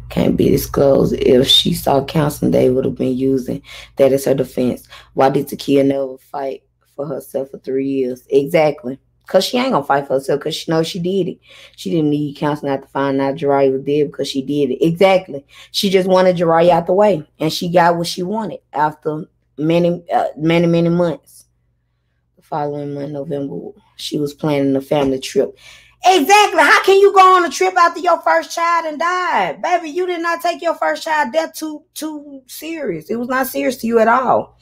can't be disclosed. If she saw counseling, they would have been using that as her defense. Why did Takia never fight for herself for 3 years? Exactly. Because she ain't going to fight for herself, because she knows she did it. She didn't need counseling after finding out Jurayah was dead, because she did it. Exactly. She just wanted Jurayah out the way, and she got what she wanted after many months. Following month, November, she was planning a family trip. Exactly. How can you go on a trip after your first child and died? Baby, you did not take your first child death too serious. It was not serious to you at all.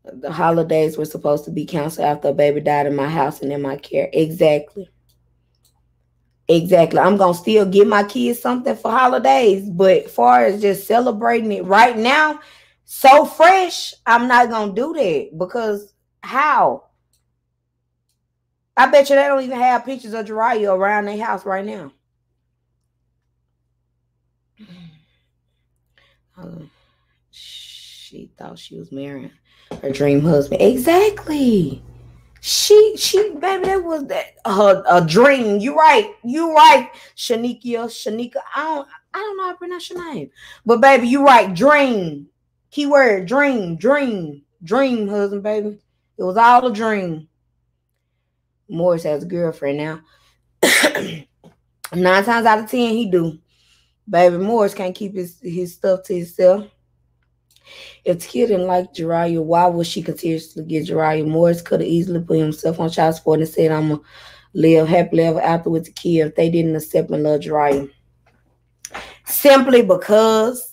The holidays were supposed to be canceled after a baby died in my house and in my care. Exactly. I'm going to still give my kids something for holidays, but as far as just celebrating it right now, so fresh, I'm not going to do that, because how? I bet you they don't even have pictures of Jurayah around their house right now. She thought she was marrying her dream husband. Exactly. She, baby, that was a dream. You right. Shanika. I don't know how to pronounce your name, but baby, you right. Dream. Keyword, dream, husband, baby. It was all a dream. Morris has a girlfriend now. 9 times out of 10, he do. Baby, Morris can't keep his stuff to himself. If the kid didn't like Jurayah, why would she continuously get Jurayah? Morris could have easily put himself on child support and said, I'm going to live happily ever after with the kid if they didn't accept and love Jurayah. Simply because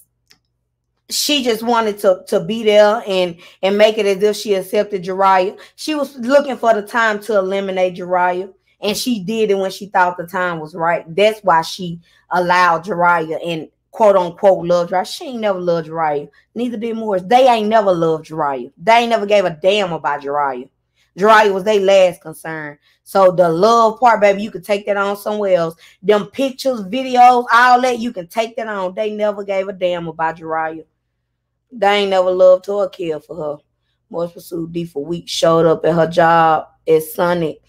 she just wanted to be there and make it as if she accepted Jurayah. She was looking for the time to eliminate Jurayah, and she did it when she thought the time was right. That's why she allowed Jurayah and quote unquote loved Jurayah. She ain't never loved Jurayah. Neither did Morris. They ain't never loved Jurayah. They ain't never gave a damn about Jurayah. Jurayah was their last concern. So the love part, baby, you could take that on somewhere else. Them pictures, videos, all that, you can take that on. They never gave a damn about Jurayah. They ain't never loved her or cared for her. Morris pursued D for weeks, showed up at her job at Sonic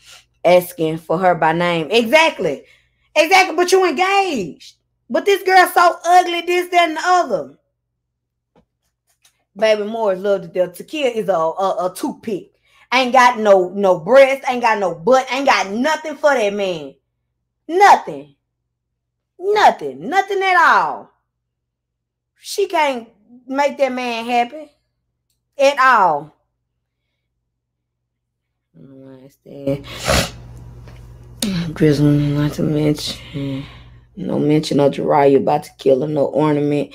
asking for her by name. Exactly. But you engaged. But this girl so ugly, this, that, and the other. Baby, Morris loved it there. Takia is a toothpick. Ain't got no breast, ain't got no butt, ain't got nothing for that man. Nothing. Nothing at all. She can't make that man happy at all. Christmas, not to mention, no mention of Jurayah about to kill her, no ornament.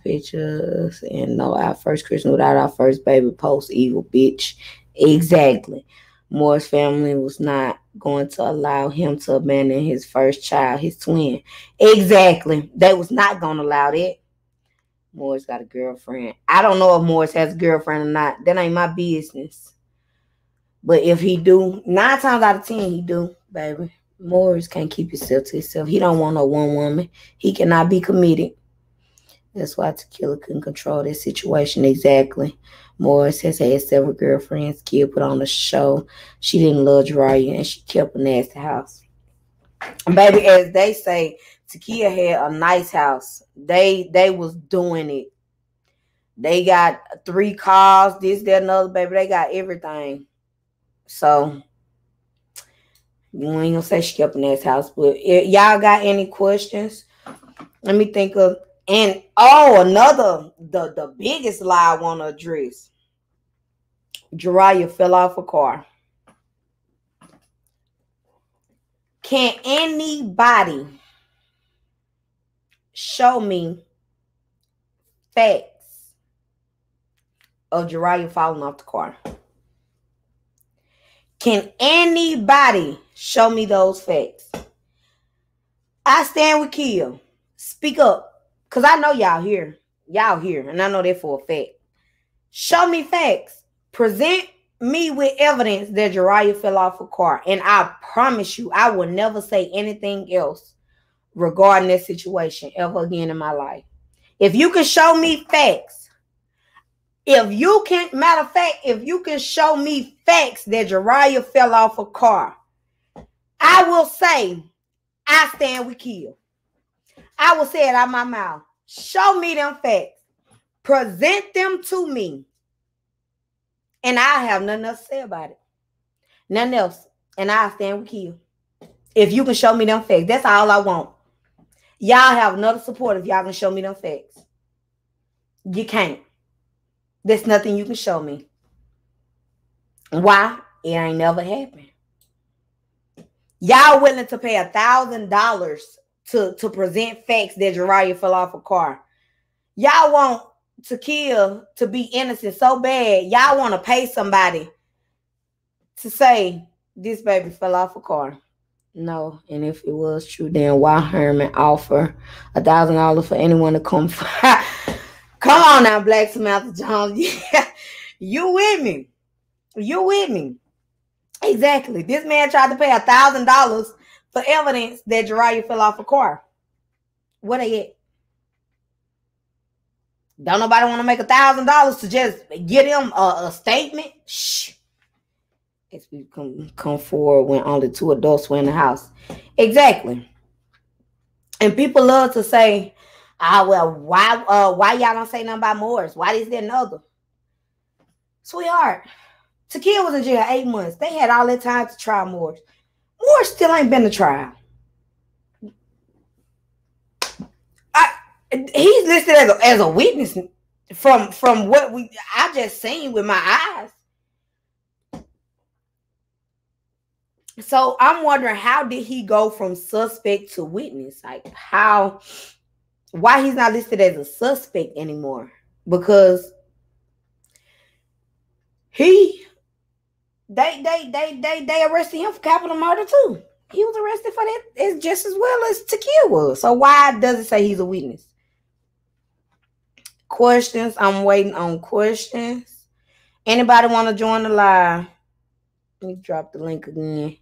Pictures and no, our first Christmas without our first baby post evil bitch. Exactly. Moore's family was not going to allow him to abandon his first child, his twin. Exactly. They was not going to allow that. Moore's got a girlfriend. I don't know if Moore's has a girlfriend or not. That ain't my business. But if he do, 9 times out of 10 he do, baby. Morris can't keep himself to himself. He don't want no one woman. He cannot be committed. That's why Tequila couldn't control that situation exactly. Morris has had several girlfriends. Kid put on the show. She didn't love Jurayah and she kept a nasty house. Baby, as they say, Tequila had a nice house. They was doing it. They got 3 cars, this, that, another, baby. They got everything. So you ain't gonna say she kept in that house, but y'all got any questions? Let me think of, and another, the biggest lie I want to address. Jurayah fell off a car. Can anybody show me facts of Jurayah falling off the car? Can anybody show me those facts? I stand with Kia. Speak up. Because I know y'all here. Y'all here. And I know that for a fact. Show me facts. Present me with evidence that Jurayah fell off a car. And I promise you, I will never say anything else regarding this situation ever again in my life. If you can show me facts, if you can show me facts that Jurayah fell off a car, I will say, I stand with Kia. I will say it out my mouth. Show me them facts. Present them to me. And I have nothing else to say about it. Nothing else. And I stand with Kia. If you can show me them facts, that's all I want. Y'all have another support if y'all can show me them facts. You can't. There's nothing you can show me. Why? It ain't never happened. Y'all willing to pay $1,000 to present facts that Jurayah fell off a car. Y'all want to kill, to be innocent so bad. Y'all want to pay somebody to say this baby fell off a car. No, and if it was true, then why Herman offer $1,000 for anyone to come? Come on now, Black Samantha Jones. Yeah, you with me? You with me? Exactly. This man tried to pay $1,000 for evidence that Jurayah fell off a car. What they at? Don't nobody want to make $1,000 to just get him a statement? Shh. As we come forward when only 2 adults were in the house. Exactly. And people love to say, well, why y'all don't say nothing about Morris? Why is there another? Sweetheart, Tequila was in jail 8 months. They had all that time to try Morris. Morris still ain't been to trial. He's listed as a witness from what I just seen with my eyes. So I'm wondering, how did he go from suspect to witness? Like why he's not listed as a suspect anymore? Because they arrested him for capital murder too. He was arrested for that just as well as Tequila was. So why does it say he's a witness? Questions. I'm waiting on questions. Anybody want to join the live? Let me drop the link again.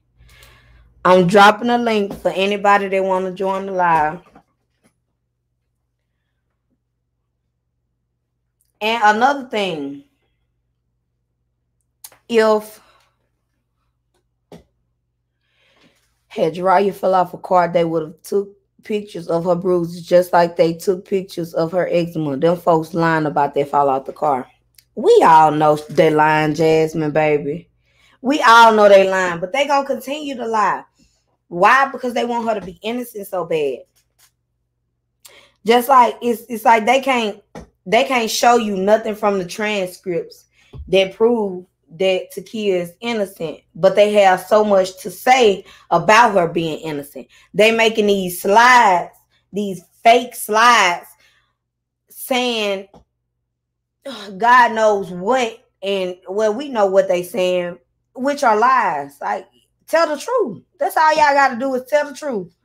I'm dropping a link for anybody that want to join the live. And another thing, if had Jurayah fell off a car, they would have took pictures of her bruises just like they took pictures of her eczema. Them folks lying about they fall out the car. We all know they lying, Jasmine, baby. We all know they lying, but they gonna continue to lie. Why? Because they want her to be innocent so bad. Just like it's like they can't show you nothing from the transcripts that prove that Takia is innocent, but they have so much to say about her being innocent. They making these slides, these fake slides, saying God knows what, and well, we know what they saying, which are lies. Like, tell the truth. That's all y'all got to do is tell the truth.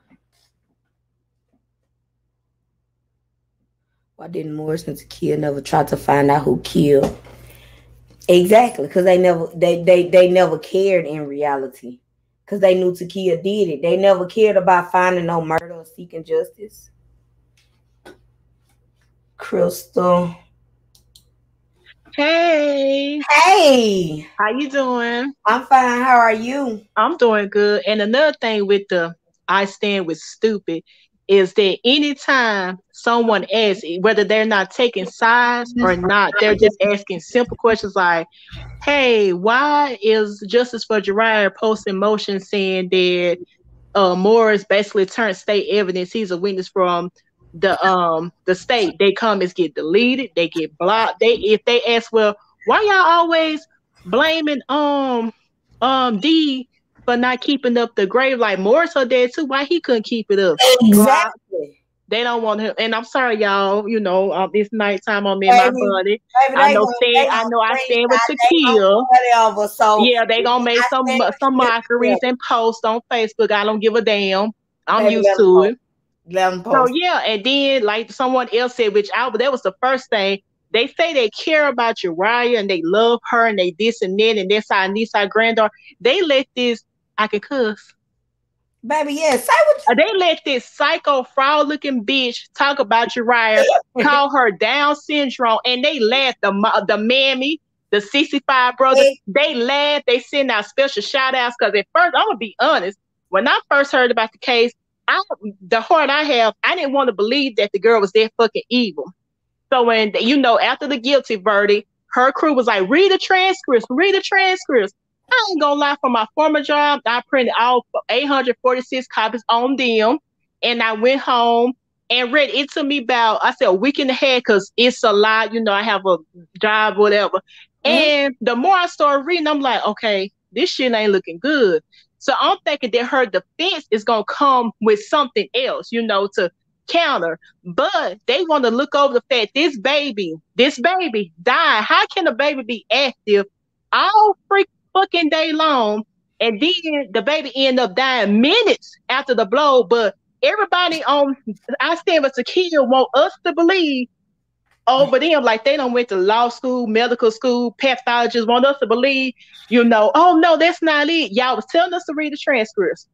Why didn't Morris and Takia never try to find out who killed? Exactly, because they never cared in reality. Because they knew Takia did it. They never cared about finding no murder or seeking justice. Crystal. Hey. Hey. How you doing? I'm fine. How are you? I'm doing good. And another thing with the I stand with stupid is that anytime someone asks, whether they're not taking sides or not, they're just asking simple questions like, hey, why is Justice for Jurayah posting motion saying that Morris basically turned state evidence? He's a witness from the state. They comments get deleted, they get blocked. If they ask, well, why y'all always blaming D for not keeping up the grave? Like Morris her dad too. Why he couldn't keep it up? Exactly. They don't want him. And I'm sorry, y'all. You know, it's nighttime. I'm in my buddy. I know. I stand with Takia. So yeah, they gonna make some mockeries and posts on Facebook. I don't give a damn. I'm used to it. So yeah, and then like someone else said, that was the first thing. They say they care about Jurayah and they love her and they this and that and this our niece, our granddaughter. They let this, I can cuss. Baby, yes. They let this psycho fraud looking bitch talk about Jurayah, call her Down syndrome, and they laughed. The mammy, the 65 brothers, they laughed. They send out special shout outs because at first, I'm gonna be honest, when I first heard about the case, the heart I have, I didn't want to believe that the girl was that fucking evil. So when, after the guilty verdict, her crew was like, read the transcripts. I ain't gonna lie, from my former job, I printed all 846 copies on them, and I went home and read it. Took me about, I said, a week and a half because it's a lot. I have a job, whatever. Mm-hmm. And the more I started reading, I'm like, okay, this shit ain't looking good. So I'm thinking that her defense is gonna come with something else, to counter. But they want to look over the fact this baby died. How can a baby be active all fucking day long, and then the baby end up dying minutes after the blow? But everybody on I Stand With Takia want us to believe over them, like they don't went to law school, medical school, pathologists want us to believe, oh no, that's not it. Y'all was telling us to read the transcripts.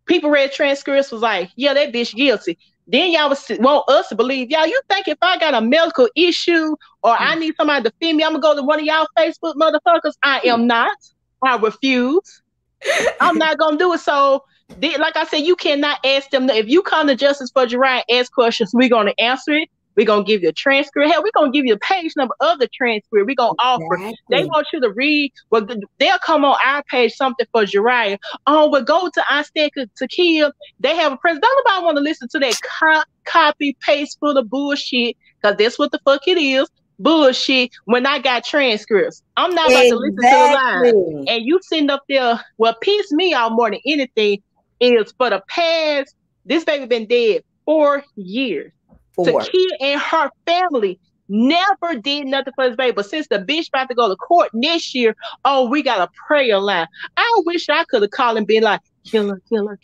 People read transcripts, was like, yeah, that bitch guilty. Then y'all want us to believe, y'all, you think if I got a medical issue or I need somebody to defend me, I'm gonna go to one of y'all Facebook motherfuckers? I am not. I refuse. I'm not gonna do it. So, like I said, you cannot ask them. If you come to Justice for Jurayah and ask questions, we're gonna answer it. We're gonna give you a transcript. Hell, we're gonna give you a page number of the transcript. We're gonna offer. They want you to read. Well, they'll come on our page something for Jurayah. Oh, but go to I Stand Takia. They have a president. Don't nobody want to listen to that copy paste full of bullshit, because that's what the fuck it is. Bullshit. When I got transcripts, I'm not about to listen to the line. And you sitting up there. What pissed me off more than anything is for the past. This baby been dead 4 years. Takia and her family never did nothing for this baby. But since the bitch about to go to court next year, oh, we got a prayer line. I wish I could have called and been like, killer. Cause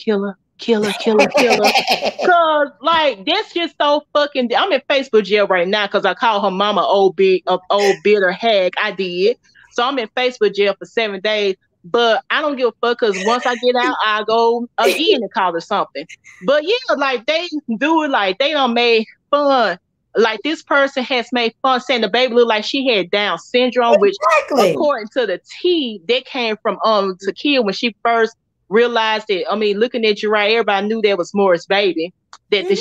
like this just so fucking. I'm in Facebook jail right now because I called her mama old bitter hag. I did. So I'm in Facebook jail for 7 days. But I don't give a fuck because once I get out, I go again and call her something. But yeah, like they do it, like they done made fun. Like this person has made fun saying the baby looked like she had Down syndrome, which according to the T, that came from Takia when she first realized it. I mean, looking at Jurayah, everybody knew that was Morris' baby. That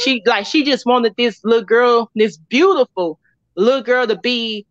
she just wanted this little girl, this beautiful little girl, to be,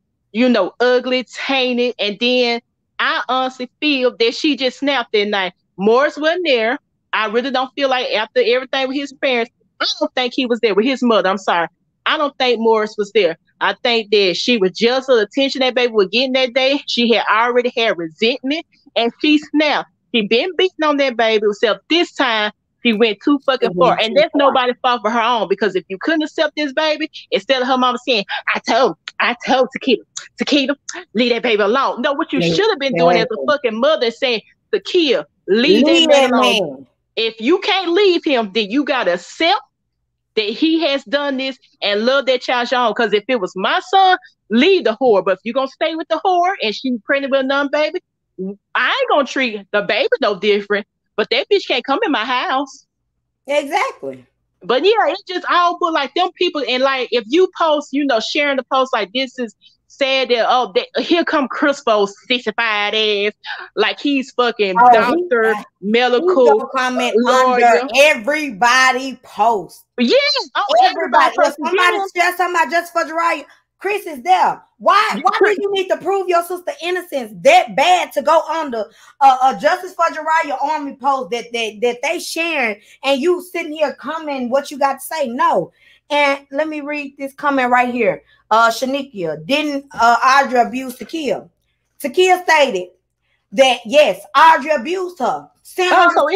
ugly, tainted, and then I honestly feel that she just snapped that night. Morris wasn't there. I really don't feel like after everything with his parents, I don't think he was there with his mother. I'm sorry. I don't think Morris was there. I think that she was jealous of the attention that baby was getting that day. She had already had resentment and she snapped. She been beating on that baby, except this time she went too fucking It far. went And too that's far. nobody's fault for her own. Because if you couldn't accept this baby, instead of her mama saying, I told Takita, leave that baby alone. No, what you should have been doing as a Exactly. fucking mother is saying, Takia, leave that Leave man that alone. man. If you can't leave him, then you gotta accept that he has done this and love that child your own. Because if it was my son, leave the whore. But if you're gonna stay with the whore and she pregnant with a non baby, I ain't gonna treat the baby no different. But that bitch can't come in my house. Exactly. But yeah, it's just all but like them people and like if you post, sharing the post like this is sad that here come Crispo's 65 ass, like he's fucking Oh, doctor, he medical, gonna comment under lawyer. everybody post. Yes, oh everybody Everybody, if post somebody yes. shares somebody just for Jurayah, Chris is there. Why do you need to prove your sister innocence that bad to go under a Justice for Jurayah Army post that they sharing and you sitting here commenting what you got to say? No. And let me read this comment right here. Shanikia, didn't Audrey abuse Takia? Takia stated that yes, Audrey abused her. Oh, so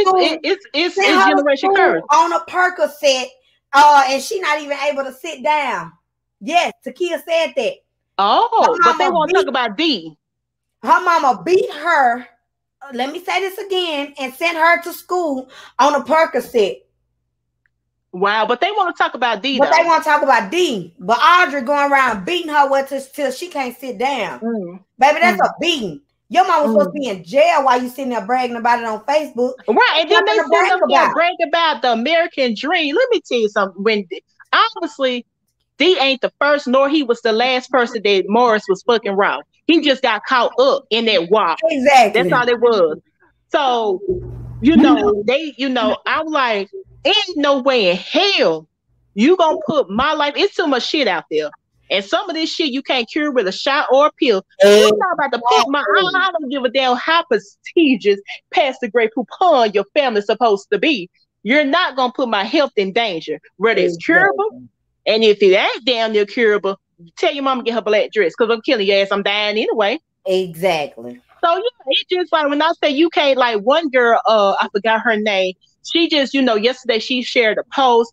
it's Sent her to generation curse. school on a Percocet, and she not even able to sit down. Yes, Takia said that. Oh, but they want to talk about D. Her mama beat her. Let me say this again, and sent her to school on a Percocet. Wow, but they want to talk about D. But though. they want to talk about D. But Audrey going around beating her till she can't sit down. Baby, that's a beating. Your mom was supposed to be in jail while you sitting there bragging about it on Facebook. Right, and then they sitting up there bragging about the American dream. Let me tell you something. When obviously D ain't the first, nor he was the last person that Morris was fucking raw. He just got caught up in that walk. Exactly. That's all it was. So, I'm like, ain't no way in hell you gonna put my life. It's too much shit out there. And some of this shit you can't cure with a shot or a pill. You're not about to put I don't give a damn how prestigious Pastor Grey Poupon your family's supposed to be. You're not gonna put my health in danger. Whether it's curable, and if it ain't damn near curable, tell your mama to get her black dress because I'm killing your ass. I'm dying anyway. Exactly. So yeah, it's just like when I say you can't, like one girl, I forgot her name. She just, yesterday she shared a post.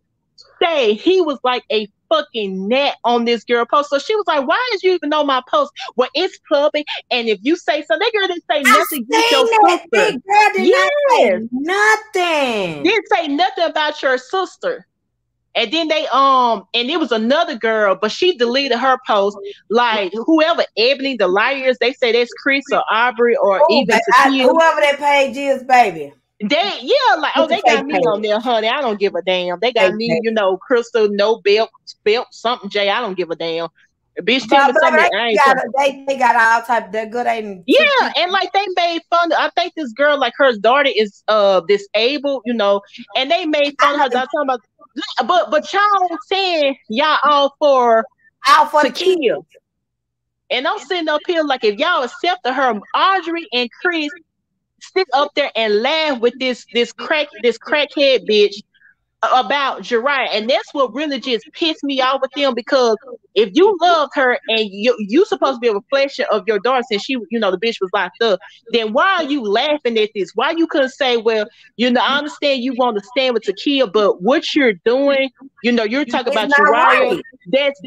Say he was like a fucking net on this girl post. So she was like, why did you even know my post? Well, it's public. And if you say so, that girl didn't say nothing against your sister. Big girl did not say nothing. Didn't say nothing about your sister. And then and it was another girl, but she deleted her post. Like whoever Ebony the liar is, they say that's Chris or Aubrey or even whoever that page is, baby. They they got me on there, honey. I don't give a damn. They got me, Crystal, no belt, something J. I don't give a damn. Bitch, tell me something. They got all type. They're good. And like they made fun. I think this girl, like her daughter is disabled, and they made fun of her. Talking about, but y'all saying y'all all for to kill. And I'm sitting up here like if y'all accepted her, Audrey and Chris sit up there and laugh with this crackhead bitch about Jurayah, and that's what really just pissed me off with them, because if you loved her and you supposed to be a reflection of your daughter since she, the bitch was locked up, then why are you laughing at this? Why you couldn't say, well, I understand you want to stand with Takia, but what you're doing, you're talking about Jurayah. Right. That's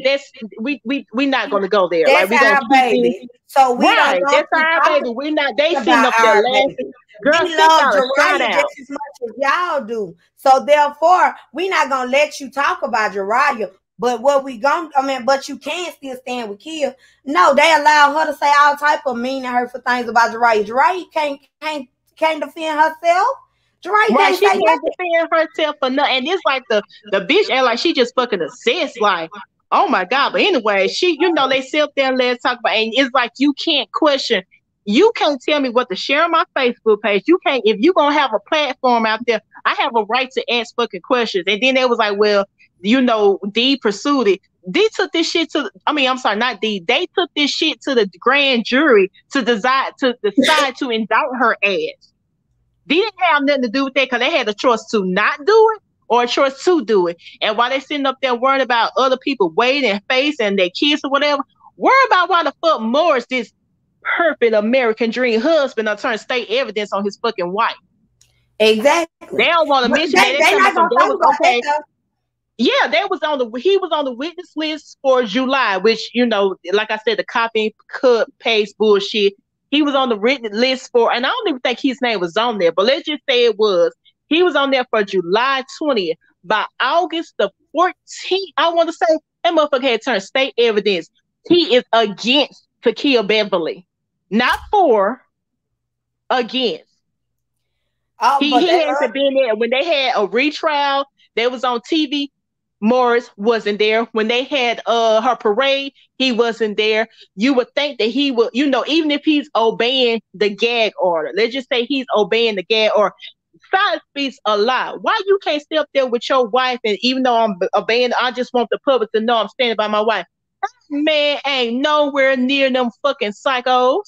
we not gonna go there. That's like, our baby. So we right. That's our baby. We're not. They sitting up there laughing. Girl, we love Jurayah just as much as y'all do. So therefore, we're not gonna let you talk about Jurayah. But but you can still stand with Kia. No, they allow her to say all type of mean and hurtful things about Jurayah. Jurayah can't defend herself. Jurayah she can't defend herself for nothing. And it's like the bitch act like she just fucking obsessed. Like, oh my God. But anyway, she, they sit up there and let's talk about, and it's like you can't question. You can't tell me what to share on my Facebook page. You can't, if you're going to have a platform out there, I have a right to ask fucking questions. And then they was like, well, D pursued it. D took this shit to. I mean, I'm sorry, not D. They took this shit to the grand jury to decide to indict her ass. D didn't have nothing to do with that because they had a choice to not do it or a choice to do it. And while they sitting up there worrying about other people waiting and face and their kids or whatever, worry about why the fuck Morris, this perfect American dream husband, turned state evidence on his fucking wife. Exactly. They don't want to mention that. They not gonna talk about okay. That, yeah, he was on the witness list for July, which, you know, like I said, the copy, cut, paste bullshit. He was on the written list for, and I don't even think his name was on there, but let's just say it was. He was on there for July 20th. By August the 14th, I want to say, that motherfucker had turned state evidence. He is against to kill Beverly. Not for, against. He hasn't been there. When they had a retrial, they was on TV. Morris wasn't there. When they had her parade, he wasn't there. You would think that he would, you know, even if he's obeying the gag order, let's just say he's obeying the gag order. Silence speaks a lot. Why you can't stay up there with your wife, and even though I'm obeying, I just want the public to know I'm standing by my wife. That man ain't nowhere near them fucking psychos.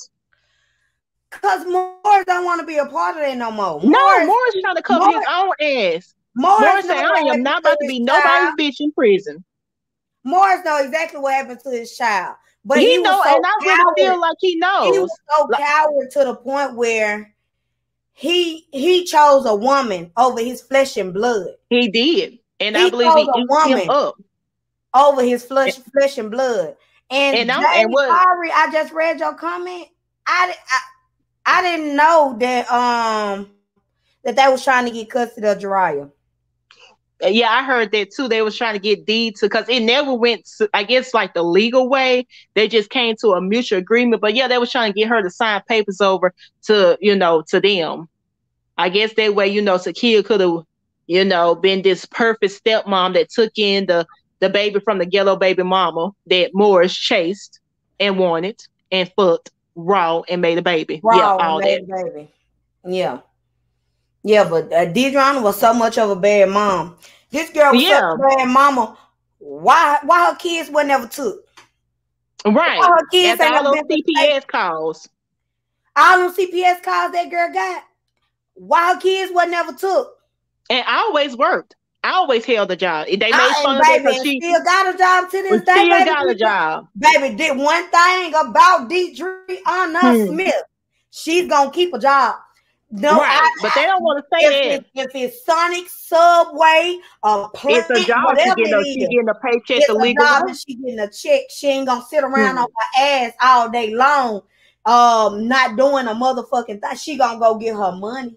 Cause Morris don't want to be a part of that no more. Morris trying to cover his own ass. Morris said, I am not about to be nobody's bitch in prison. Morris knows exactly what happened to his child. But he knows, so and I really feel like he knows. He was so coward to the point where he chose a woman over his flesh and blood. He did. And I believe he eats him up. Over his flesh and blood. And I just read your comment. I didn't know that that they was trying to get custody of Jurayah. Yeah, I heard that too. They was trying to get D to, because it never went to, I guess, like the legal way. They just came to a mutual agreement. But yeah, they was trying to get her to sign papers over to, you know, to them. I guess that way, you know, Sakia could have, you know, been this perfect stepmom that took in the baby from the ghetto baby mama that Morris chased and wanted and fucked raw and made a baby. Raw all that. Baby. Yeah. Yeah, but Deidre was so much of a bad mom. This girl was such a bad mama. Why her kids were never took? Right. Why her kids ain't all those CPS calls. All them CPS calls that girl got. Why her kids were never took? And I always worked. I always held a job. They made fun of her because she still got a job to this day. Still got a job. Baby, did one thing about Deidre Smith. She's gonna keep a job. No, right, but they don't want to say that. If it's Sonic, Subway, or Planet, it's a job. She's getting a paycheck. It's a job, and she getting a check. She ain't gonna sit around on her ass all day long, not doing a motherfucking thing. She gonna go get her money.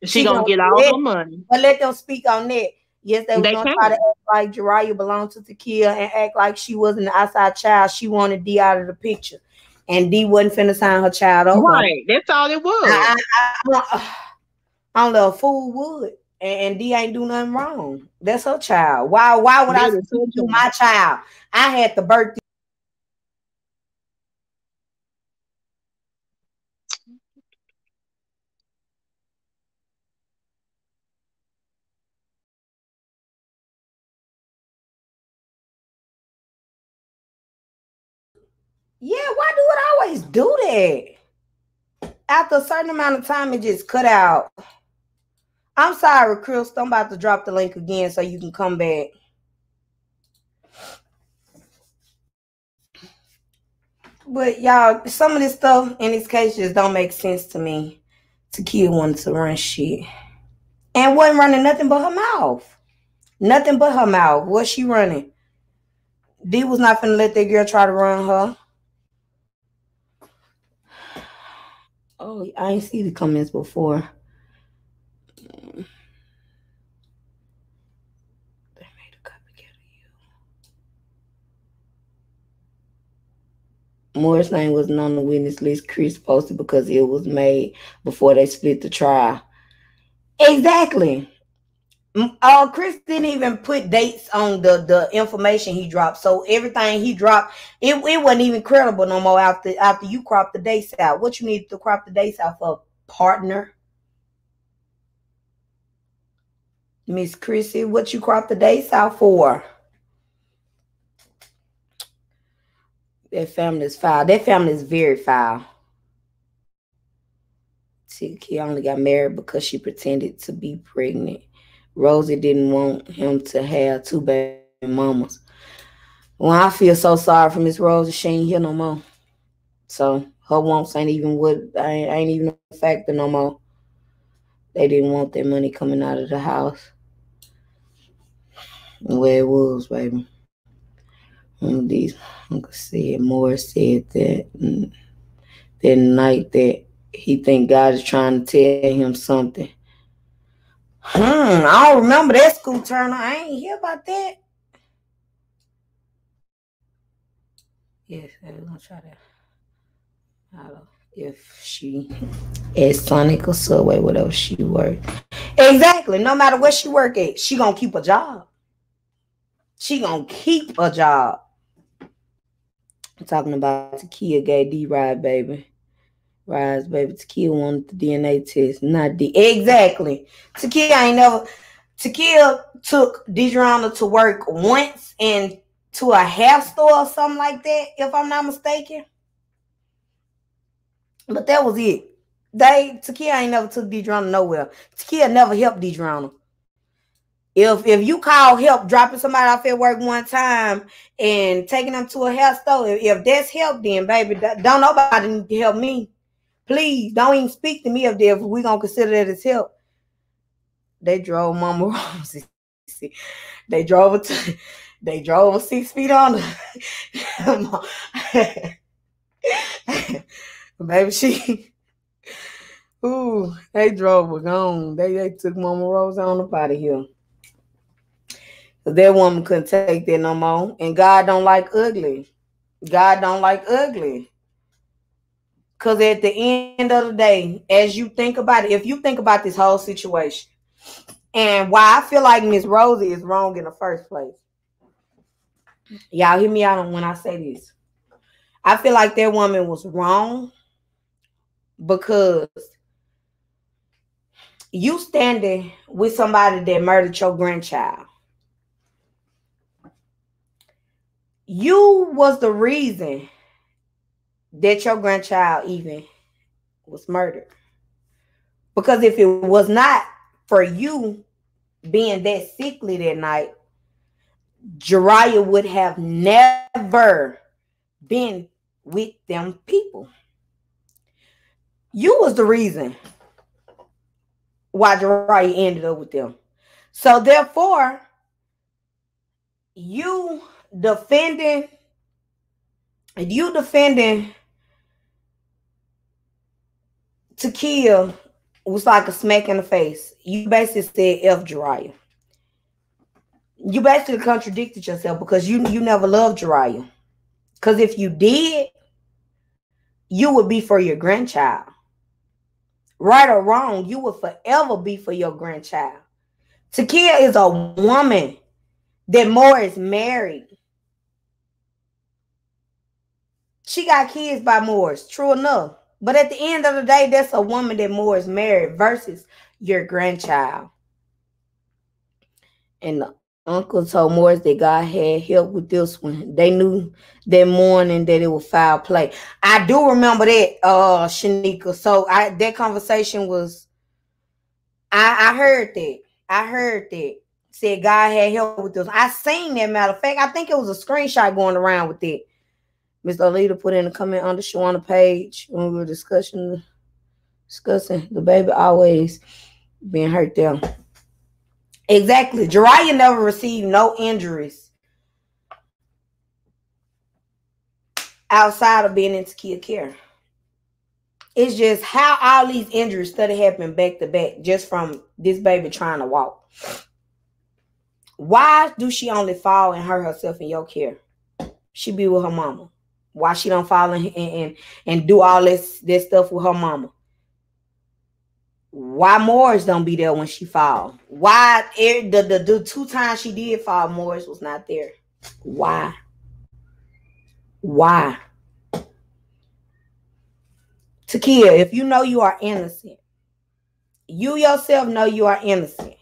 She gonna get all her money. But let them speak on that. Yes, they were gonna try to act like Jurayah belonged to Takia and act like she wasn't an outside child. She wanted D out of the picture. And D wasn't finna sign her child over. Right, that's all it was. I don't know, a fool would. And D ain't do nothing wrong. That's her child. Why would I do my child? I had the birth. Yeah, why do it always do that? After a certain amount of time, it just cut out. I'm sorry, Chris. I'm about to drop the link again so you can come back. But y'all, some of this stuff in this case just don't make sense to me. Takia wanted to run shit. And wasn't running nothing but her mouth. Nothing but her mouth. What's she running? D was not finna let that girl try to run her. Oh, I ain't see the comments before. They made a copycat of you. Moore's name wasn't on the witness list. Chris posted because it was made before they split the trial. Exactly. Chris didn't even put dates on the information he dropped. So everything he dropped, it wasn't even credible no more after you crop the dates out. What you need to crop the dates out for, partner? Miss Chrissy, what you crop the dates out for? That family is foul. That family is very foul. He only got married because she pretended to be pregnant. Rosie didn't want him to have two baby mamas. Well, I feel so sorry for Miss Rosie. She ain't here no more. So her wants ain't even ain't even a factor no more. They didn't want that money coming out of the house. Where it was, baby. These Uncle said Morris said that that night that he think God is trying to tell him something. I don't remember that school Turner. I ain't hear about that. Yes, I'm gonna try that. If she at Sonic or Subway, whatever she work. Exactly. No matter where she work at, she gonna keep a job. She gonna keep a job. I'm talking about Takia gave D-Ride, baby. Rise, baby. Takia wanted the DNA test, not D. Exactly. Takia took Deidreana to work once and to a hair store or something like that, if I'm not mistaken. But that was it. Takia ain't never took Deidreana nowhere. Takia never helped Deidreana. If you call help dropping somebody off at work one time and taking them to a hair store, if that's help, then baby, don't nobody need to help me. Please don't even speak to me if we gonna consider that as help. They drove Mama Rosie. They drove her 6 feet under. Baby, they drove her gone. They took Mama Rosie on up out of here. That woman couldn't take that no more. And God don't like ugly. God don't like ugly. Because at the end of the day, as you think about it, if you think about this whole situation, and why I feel like Miss Rosie is wrong in the first place. Y'all hear me out when I say this. I feel like that woman was wrong because you standing with somebody that murdered your grandchild. You was the reason that your grandchild even was murdered. Because if it was not for you being that sickly that night, Jurayah would have never been with them people. You was the reason why Jurayah ended up with them. So therefore, you defending to kill was like a smack in the face. You basically said F Jurayah. You basically contradicted yourself because you never loved Jurayah. Because if you did, you would be for your grandchild. Right or wrong, you would forever be for your grandchild. Takia is a woman that Morris married. She got kids by Morris, true enough. But at the end of the day, that's a woman that Morris married versus your grandchild. And the uncle told Morris that God had help with this one. They knew that morning that it was foul play. I do remember that, Shanika. So that conversation was, I heard that. I heard that. Said God had help with this. I seen that, matter of fact. I think it was a screenshot going around with it. Miss Alita put in a comment on the Shawana page when we were discussing the baby always being hurt there. Exactly. Jurayah never received no injuries outside of being in Takia care. It's just how all these injuries started happening back to back just from this baby trying to walk. Why do she only fall and hurt herself in your care? She be with her mama. Why she don't fall and do all this stuff with her mama? Why Morris don't be there when she fall? Why the 2 times she did fall, Morris was not there? Why? Why? Takia, if you know you are innocent, you yourself know you are innocent.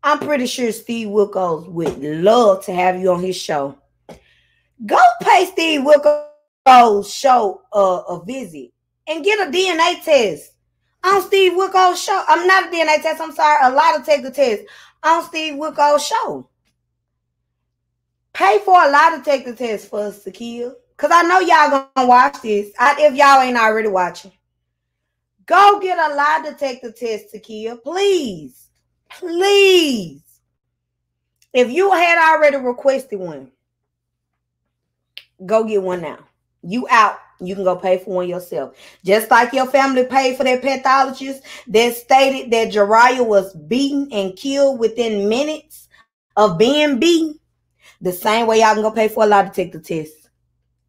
I'm pretty sure Steve Wilkos would love to have you on his show. Go pay Steve Wilkos go show a visit and get a DNA test on Steve Wilkos' show. I'm not a DNA test. I'm sorry. A lie detector test on Steve Wilkos' show. Pay for a lie detector test for us to kill. Because I know y'all gonna watch this. If y'all ain't already watching. Go get a lie detector test to kill. Please. Please. If you had already requested one, go get one now. You out. You can go pay for one yourself. Just like your family paid for their pathologist that stated that Jurayah was beaten and killed within minutes of being beaten. The same way y'all can go pay for a lie detector test.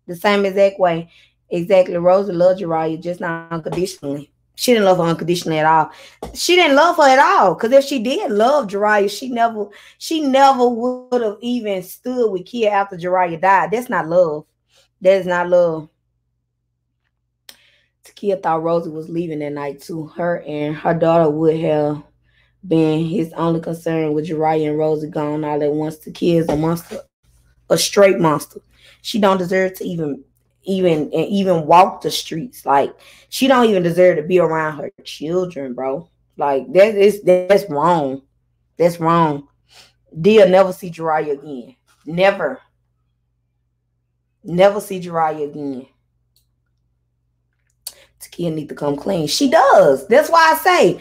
The same exact way. Exactly. Rosa loved Jurayah, just not unconditionally. She didn't love her unconditionally at all. She didn't love her at all. Because if she did love Jurayah, she never would have even stood with Kia after Jurayah died. That's not love. That is not love. Kia thought Rosie was leaving that night too. Her and her daughter would have been his only concern with Jurayah and Rosie gone all at once. Kia is a monster. A straight monster. She don't deserve to even walk the streets. Like, she don't even deserve to be around her children, bro. Like, that's wrong. That's wrong. Dia never see Jurayah again. Never see Jurayah again. Takia need to come clean. She does. That's why I say,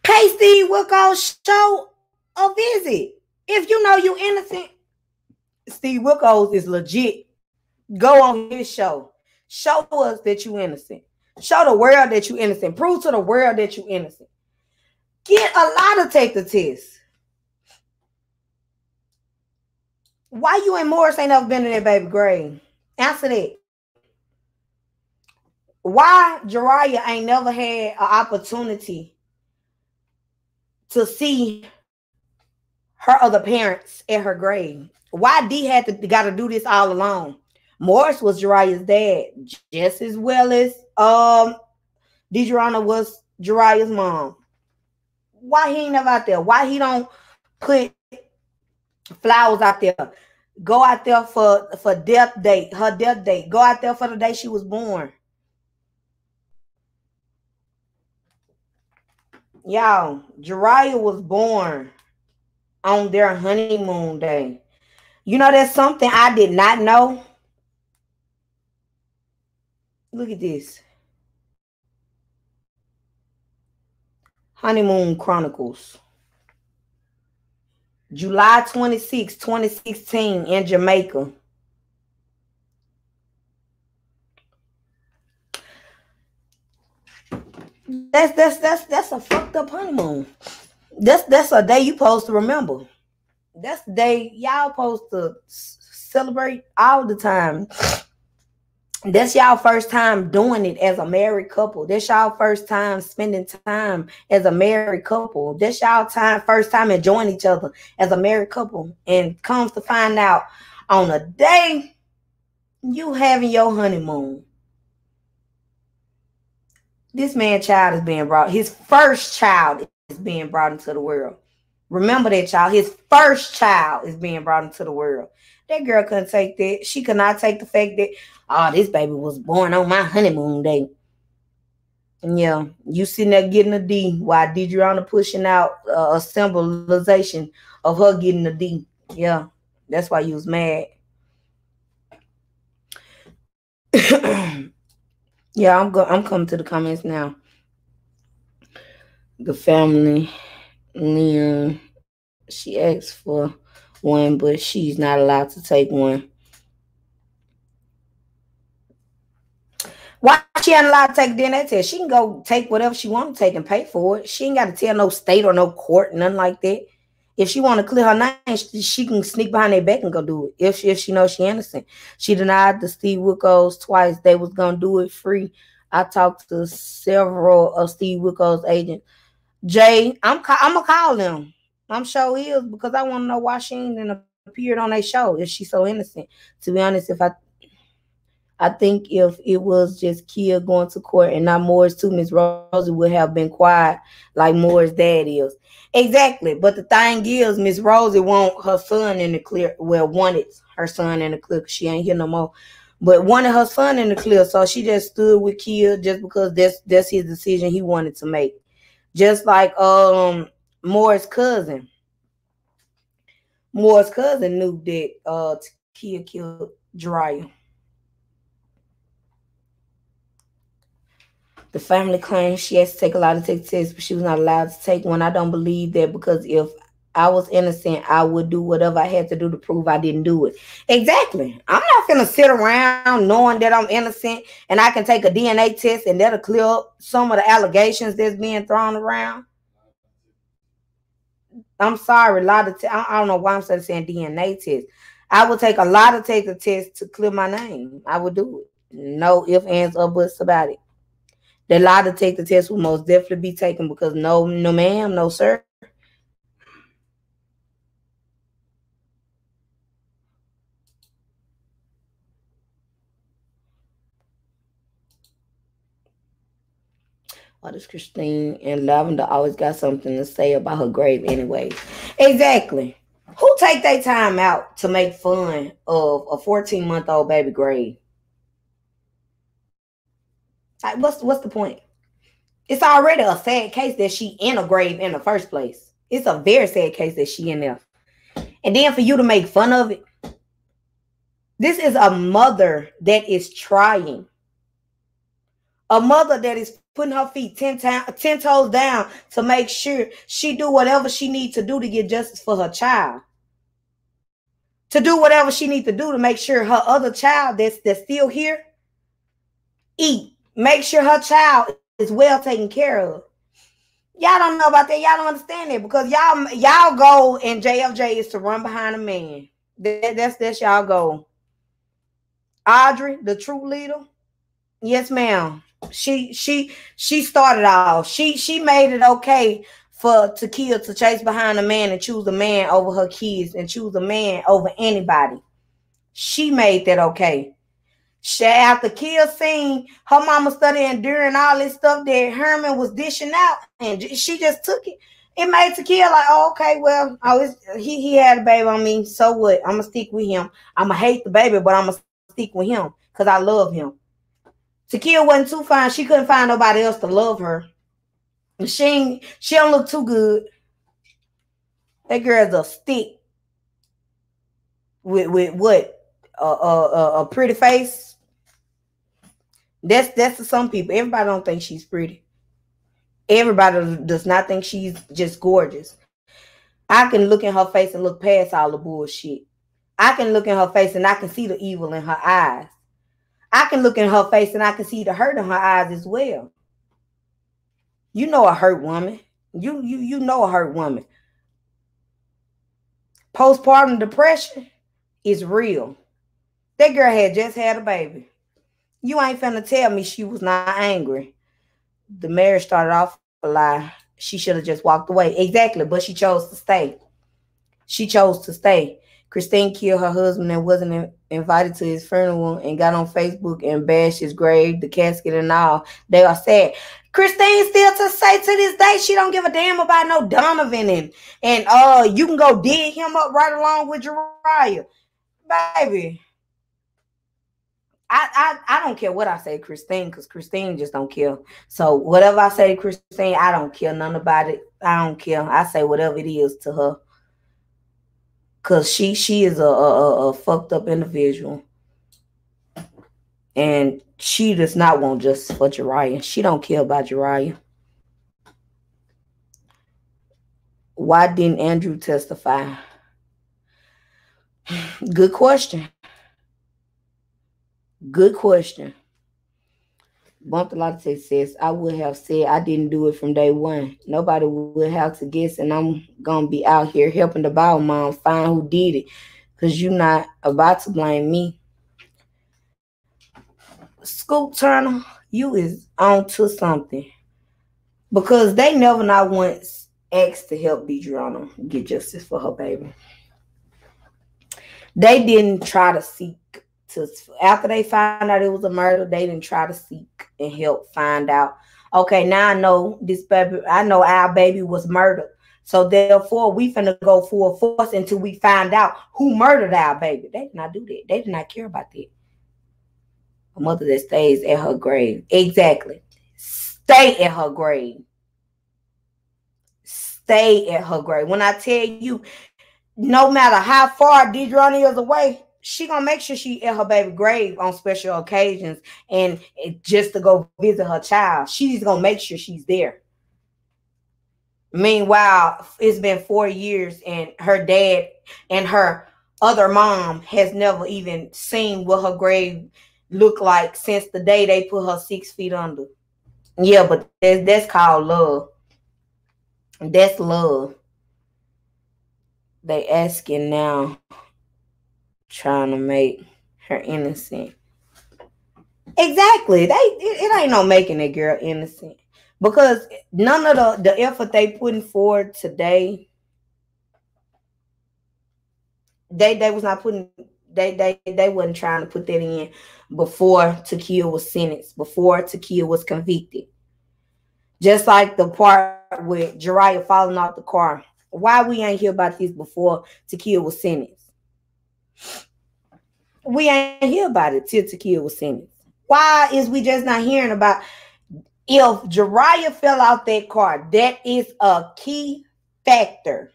pay Steve Wilkos' show a visit. If you know you innocent, Steve Wilkos is legit. Go on his show. Show us that you innocent. Show the world that you innocent. Prove to the world that you innocent. Get a lie detector test. Why you and Morris ain't never been in that baby grave? Answer that. Why Jurayah ain't never had an opportunity to see her other parents at her grave? Why D got to do this all alone? Morris was Jurayah's dad, just as well as Deidreana was Jurayah's mom. Why he ain't never out there? Why he don't put flowers out there? Go out there for death date, her death date. Go out there for the day she was born. Y'all, Jurayah was born on their honeymoon day. You know, that's something I did not know. Look at this. Honeymoon Chronicles. July 26, 2016 in Jamaica. That's a fucked up honeymoon. That's a day you supposed to remember. That's the day y'all supposed to celebrate all the time. That's y'all first time doing it as a married couple. That's y'all first time spending time as a married couple. That's y'all first time enjoying each other as a married couple. And comes to find out on a day you having your honeymoon, this man's child is being brought. His first child is being brought into the world. Remember that, child. His first child is being brought into the world. That girl couldn't take that. She could not take the fact that, oh, this baby was born on my honeymoon day. And yeah, you sitting there getting a D while Deidreana pushing out a symbolization of her getting a D. Yeah, that's why you was mad. Yeah, I'm coming to the comments now. The family, Leon, she asked for one, but she's not allowed to take one. Why she ain't allowed to take a DNA test? She can go take whatever she want to take and pay for it. She ain't got to tell no state or no court, nothing like that. If she want to clear her name, she can sneak behind their back and go do it. If she knows she innocent. She denied the Steve Wilkos twice. They was going to do it free. I talked to several of Steve Wilkos' agents. Jay, I'm going to call them. I'm sure he is, because I want to know why she ain't appeared on their show if she's so innocent. To be honest, I think if it was just Kia going to court and not Morris too, Miss Rosie would have been quiet like Morris' dad is. Exactly. But the thing is, Miss Rosie want her son in the clear. Well, wanted her son in the clear because she ain't here no more. but wanted her son in the clear, so she just stood with Kia just because that's his decision he wanted to make. Just like Moore's cousin. Moore's cousin knew that Kia killed Jurayah. The family claims she has to take a lot of tests, but she was not allowed to take one. I don't believe that, because if I was innocent, I would do whatever I had to do to prove I didn't do it. Exactly. I'm not gonna sit around knowing that I'm innocent and I can take a DNA test and that'll clear up some of the allegations that's being thrown around. I'm sorry, a lot of I don't know why I'm saying DNA test. I would take a lot of tests to clear my name. I would do it. No ifs, ands, or buts about it. The lie to take the test will most definitely be taken, because no ma'am, no sir. Oh, this Christine and Lavender always got something to say about her grave anyway. Exactly. Who take their time out to make fun of a 14-month-old baby grave? Like, what's the point? It's already a sad case that she in a grave in the first place. It's a very sad case that she in there. And then for you to make fun of it. This is a mother that is trying. A mother that is putting her feet 10 toes down to make sure she do whatever she needs to do to get justice for her child. To do whatever she needs to do to make sure her other child that's still here eat. Make sure her child is well taken care of. Y'all don't know about that. Y'all don't understand it, because y'all goal in JFJ is to run behind a man. That's y'all goal. Audrey, the true leader. Yes, ma'am. She started off. She made it okay for Takia to chase behind a man and choose a man over her kids and choose a man over anybody. She made that okay. After Kia seen her mama studying during all this stuff that Herman was dishing out, and she just took it. It made Takia like, oh, okay, well, he had a baby on me, so what? I'm gonna stick with him. I'm gonna hate the baby, but I'm gonna stick with him because I love him. Takia wasn't too fine. She couldn't find nobody else to love her. She don't look too good. That girl's a stick with what? A pretty face. That's to some people. Everybody don't think she's pretty. Everybody does not think she's just gorgeous. I can look in her face and look past all the bullshit. I can look in her face and I can see the evil in her eyes. I can look in her face and I can see the hurt in her eyes as well. You know a hurt woman. You know a hurt woman. Postpartum depression is real. That girl had just had a baby. You ain't finna tell me she was not angry. The marriage started off a lie. She should have just walked away. Exactly, but she chose to stay. She chose to stay. Christine killed her husband and wasn't invited to his funeral and got on Facebook and bashed his grave, the casket and all. They are sad. Christine still to say to this day she don't give a damn about no Donovan and you can go dig him up right along with Jurayah. Baby. I don't care what I say, Christine, because Christine just don't care. So whatever I say to Christine, I don't care none about it. I don't care. I say whatever it is to her. Because she is a fucked up individual. And she does not want justice for Jurayah. She don't care about Jurayah. Why didn't Andrew testify? Good question. Good question. Bumped a lot of text says, I would have said I didn't do it from day one. Nobody would have to guess, and I'm going to be out here helping the Bible mom find who did it, because you're not about to blame me. Scoop Turner, you is on to something, because they never not once asked to help Deidreana get justice for her baby. They didn't try to seek. After they found out it was a murder, they didn't try to seek and help find out. Okay, now I know this baby. I know our baby was murdered. So therefore, we finna go full force until we find out who murdered our baby. They did not do that. They did not care about that. A mother that stays at her grave. Exactly. Stay at her grave. Stay at her grave. When I tell you, no matter how far Deidrona is away, she gonna make sure she at her baby grave on special occasions and just to go visit her child. She's gonna make sure she's there. Meanwhile, it's been 4 years and her dad and her other mom has never even seen what her grave looked like since the day they put her 6 feet under. Yeah, but that's called love. That's love. They asking now, trying to make her innocent. Exactly. It ain't no making that girl innocent. Because none of the effort they putting forward today, they was not putting they wasn't trying to put that in before Takia was sentenced, before Takia was convicted. Just like the part with Jurayah falling off the car. Why we ain't hear about this before Takia was sentenced? We ain't hear about it till Takia was sentenced. Why is we just not hearing about if Jurayah fell out that car? That is a key factor.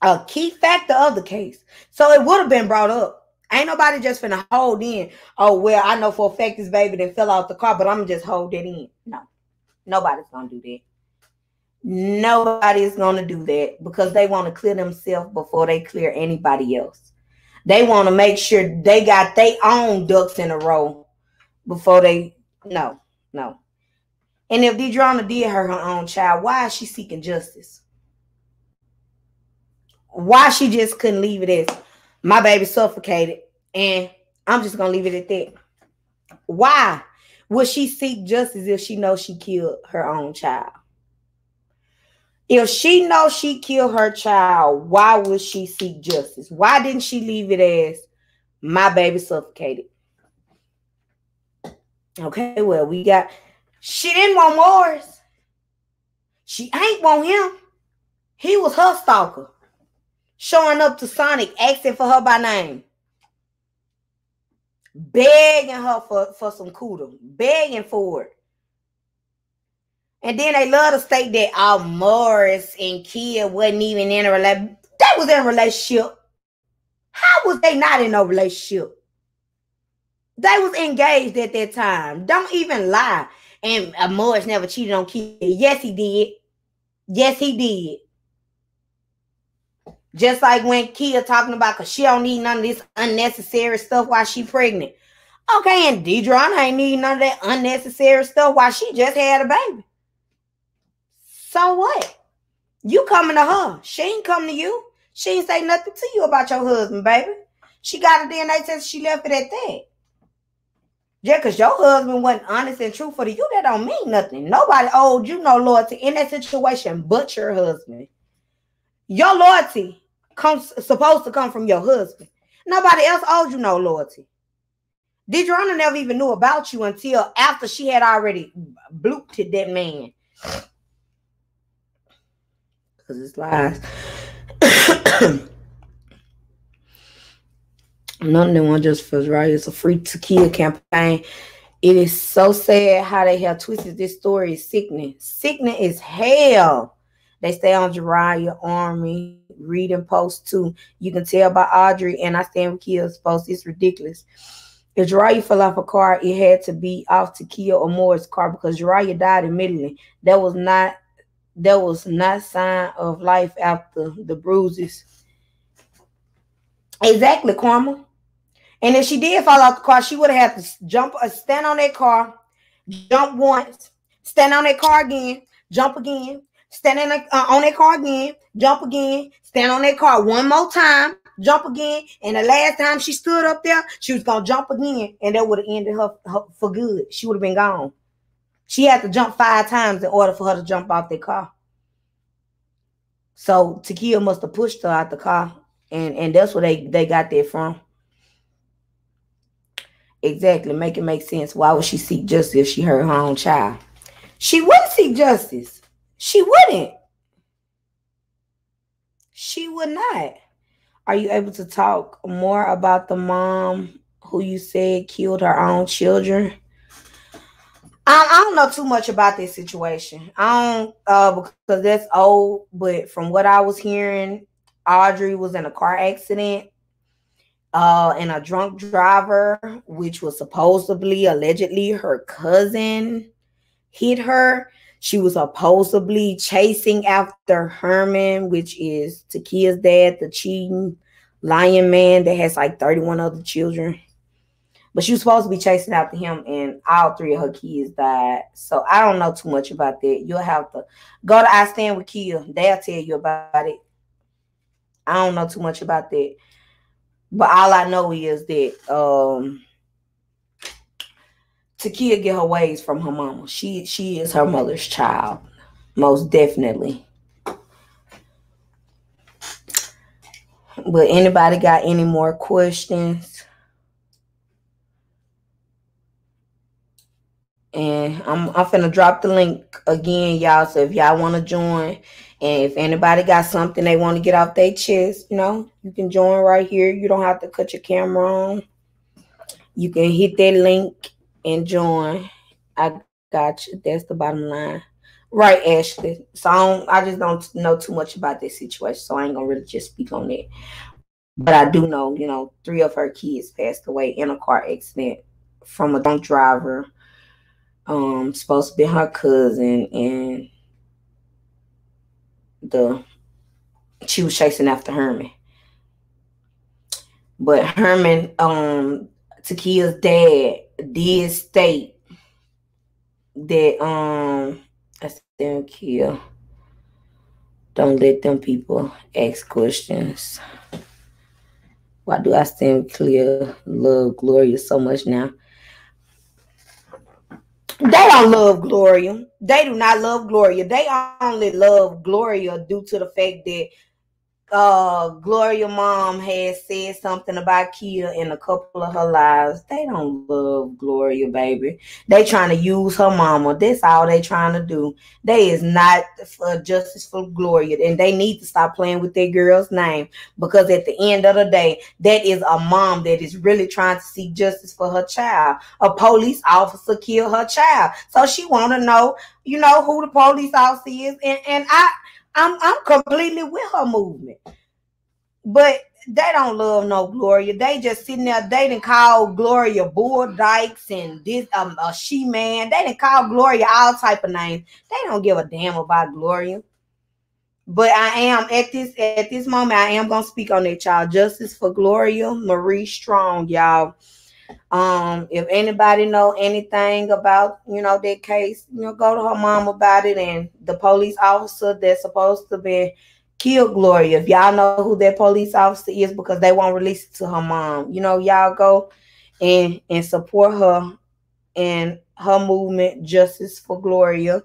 A key factor of the case. So it would have been brought up. Ain't nobody just finna hold in. Oh, well, I know for a fact this baby that fell out the car, but I'm gonna just hold it in. No. Nobody's gonna do that. Nobody's gonna do that because they want to clear themselves before they clear anybody else. They want to make sure they got their own ducks in a row before they. No. And if Deidrona did hurt her own child, why is she seeking justice? Why she just couldn't leave it as my baby suffocated and I'm just gonna leave it at that? Why would she seek justice if she knows she killed her own child? If she knows she killed her child, why would she seek justice? Why didn't she leave it as my baby suffocated? Okay, well, she didn't want Morris. She ain't want him. He was her stalker. Showing up to Sonic, asking for her by name. Begging her for some cooter. Begging for it. And then they love to state that Morris and Kia wasn't even in a relationship. They was in a relationship. How was they not in no relationship? They was engaged at that time. Don't even lie. And Morris never cheated on Kia. Yes, he did. Yes, he did. Just like when Kia talking about because she don't need none of this unnecessary stuff while she pregnant. Okay, and Deidrona ain't need none of that unnecessary stuff while she just had a baby. So what? You coming to her. She ain't coming to you. She ain't say nothing to you about your husband, baby. She got a DNA test. She left it at that. Yeah, because your husband wasn't honest and truthful to you, that don't mean nothing. Nobody owed you no loyalty in that situation but your husband. Your loyalty supposed to come from your husband. Nobody else owed you no loyalty. Deidrona never even knew about you until after she had already blooped that man. Because it's lies. None of them want just for right. It's a free to kill campaign. It is so sad how they have twisted this story. Is sickening. Sickening is hell. They stay on Jurayah Army reading post too. You can tell by Audrey and I Stand With Kia's post. It's ridiculous. If Jurayah fell off a car, it had to be off Takia or Moore's car because Jurayah died immediately. That was not sign of life after the bruises. Exactly, Karma. And if she did fall off the car, she would have had to stand on that car, jump once, stand on that car again, jump again, stand on that car again, jump again, stand on that car one more time, jump again. And the last time she stood up there, she was going to jump again. And that would have ended her for good. She would have been gone. She had to jump 5 times in order for her to jump off that car. So Takia must have pushed her out the car. And that's where they got that from. Exactly. Make it make sense. Why would she seek justice if she hurt her own child? She wouldn't seek justice. She wouldn't. She would not. Are you able to talk more about the mom who you said killed her own children. I don't know too much about this situation. I don't because that's old, but from what I was hearing, Audrey was in a car accident and a drunk driver, which was supposedly allegedly her cousin, hit her. She was supposedly chasing after Herman, which is Takia's dad, the cheating lion man that has like 31 other children. But she was supposed to be chasing after him, and all three of her kids died. So I don't know too much about that. You'll have to go to I Stand With Kia. They'll tell you about it. I don't know too much about that. But all I know is that Takia get her ways from her mama. She is her mother's child, most definitely. But anybody got any more questions? And I'm finna drop the link again, y'all. So if y'all want to join, and if anybody got something they want to get off their chest, you can join right here. You don't have to cut your camera on. You can hit that link and join. I got you. That's the bottom line. Right, Ashley. So I just don't know too much about this situation, so I ain't gonna really just speak on it. But I do know, 3 of her kids passed away in a car accident from a drunk driver. Supposed to be her cousin, and she was chasing after Herman. But Herman, Takia's dad did state that I stand kill. Don't let them people ask questions. Why do I stand clear? Love Gloria so much now. They don't love Gloria. They do not love Gloria. They only love Gloria due to the fact that Gloria mom has said something about Kia in a couple of her lives. They don't love Gloria, baby. They trying to use her mama. That's all they trying to do. They is not for justice for Gloria, and they need to stop playing with their girl's name, because at the end of the day, that is a mom that is really trying to seek justice for her child. A police officer killed her child, so she want to know, who the police officer is, and I'm completely with her movement. But they don't love no Gloria. They just sitting there. They didn't call Gloria Bull Dykes and this a she-man. They didn't call Gloria all type of names. They don't give a damn about Gloria. But I am at this moment, I am gonna speak on that, y'all. Justice for Gloria Marie Strong, y'all. If anybody know anything about that case, go to her mom about it, and the police officer that's supposed to be killed Gloria. If y'all know who that police officer is, because they won't release it to her mom, y'all go and support her and her movement, Justice for Gloria.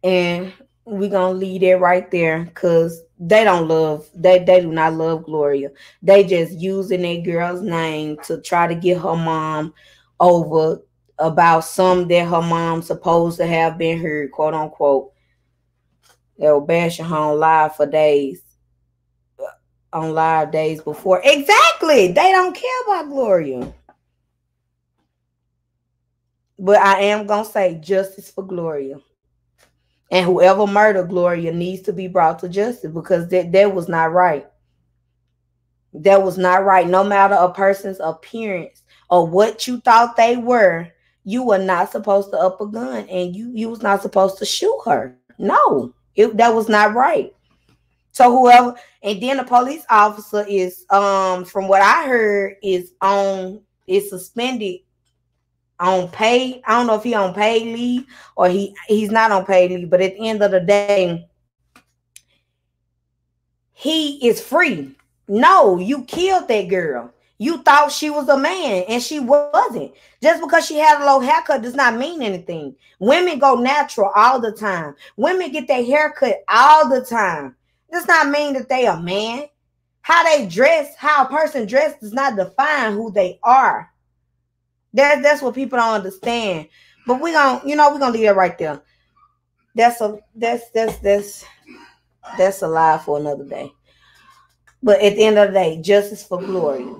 And we're gonna leave it right there, because they do not love Gloria. They just using that girl's name to try to get her mom over about something that her mom supposed to have been heard, quote unquote. They were bashing her on live for days, on live days before. Exactly. They don't care about Gloria. But I am gonna say justice for Gloria. And whoever murdered Gloria needs to be brought to justice, because that was not right. That was not right. No matter a person's appearance or what you thought they were, you were not supposed to up a gun, and you was not supposed to shoot her. No, that was not right. So whoever, and then the police officer is, from what I heard, is suspended on paid. I don't know if he on paid leave or he's not on paid leave, but at the end of the day, he is free. No, you killed that girl. You thought she was a man, and she wasn't. Just because she had a low haircut does not mean anything. Women go natural all the time. Women get their hair cut all the time. Does not mean that they a man. How they dress, how a person dressed does not define who they are. That's what people don't understand. But we're gonna leave it right there. That's a lie for another day. But at the end of the day, justice for Gloria.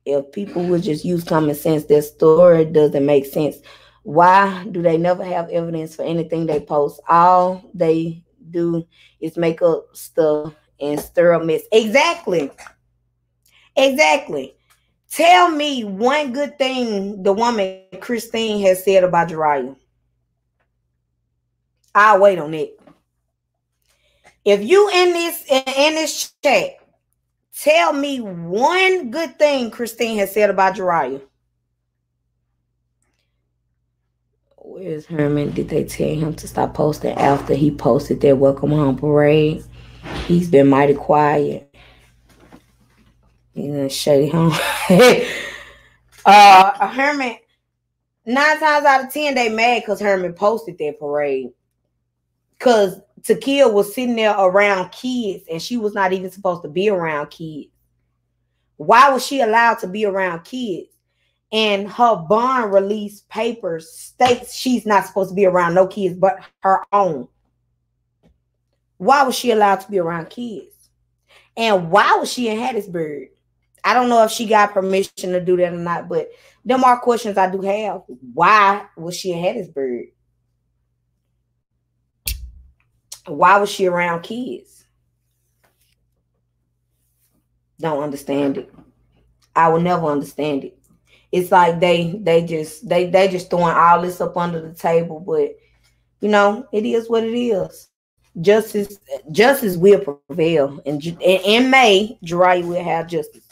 If people would just use common sense, their story doesn't make sense. Why do they never have evidence for anything they post? All they do is make up stuff and stir up mess. Exactly. Exactly. Tell me one good thing the woman Christine has said about Jurayah. I'll wait on it. If you in this chat, tell me one good thing Christine has said about Jurayah. Where's Herman? Did they tell him to stop posting after he posted their welcome home parade? He's been mighty quiet. He's in shady home. Herman, 9 times out of 10, they mad because Herman posted their parade. Because Takia was sitting there around kids and she was not even supposed to be around kids. Why was she allowed to be around kids? And her bond release papers states she's not supposed to be around no kids but her own. Why was she allowed to be around kids? And why was she in Hattiesburg? I don't know if she got permission to do that or not, but them are questions I do have. Why was she in Hattiesburg? Why was she around kids? Don't understand it. I will never understand it. It's like they just throwing all this up under the table, but it is what it is. Justice will prevail, and in May, Jurayah will have justice.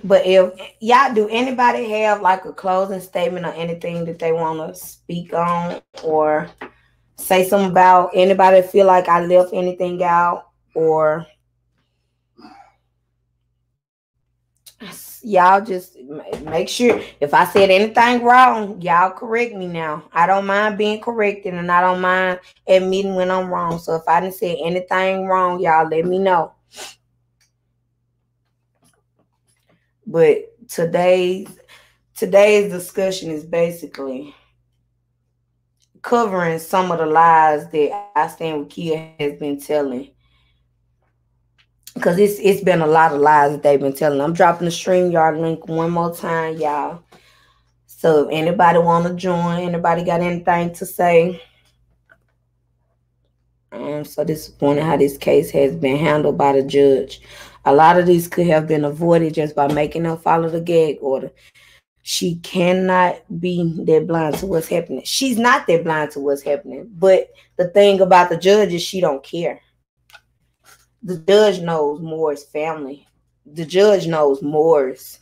But if y'all, do anybody have like a closing statement or anything that they want to speak on or say something about? Anybody feel like I left anything out, or y'all just make sure if I said anything wrong, y'all correct me now. I don't mind being corrected, and I don't mind admitting when I'm wrong. So if I didn't say anything wrong, y'all let me know. But today's discussion is basically covering some of the lies that I Stand With Kia has been telling. Because it's been a lot of lies that they've been telling. I'm dropping the StreamYard link one more time, y'all. So if anybody want to join, anybody got anything to say? I'm so disappointed how this case has been handled by the judge. A lot of these could have been avoided just by making her follow the gag order. She cannot be that blind to what's happening. She's not that blind to what's happening. But the thing about the judge is she don't care. The judge knows Moore's family. The judge knows Moore's.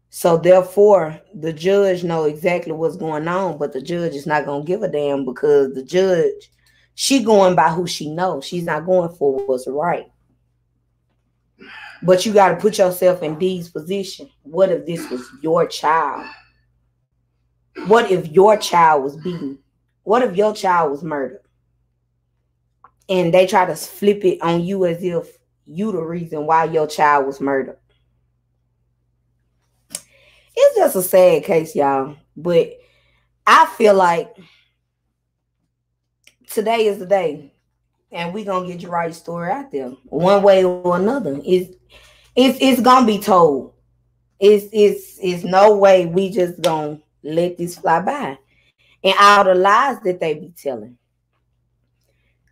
So therefore, the judge knows exactly what's going on, but the judge is not going to give a damn because the judge, she going by who she knows. She's not going for what's right. But you got to put yourself in Dee's position. What if this was your child? What if your child was beaten? What if your child was murdered? And they try to flip it on you as if you the reason why your child was murdered. It's just a sad case, y'all. But I feel like today is the day. And we're going to get Jurayah's story out there. One way or another. It's gonna be told. It's no way we just gonna let this fly by. And all the lies that they be telling.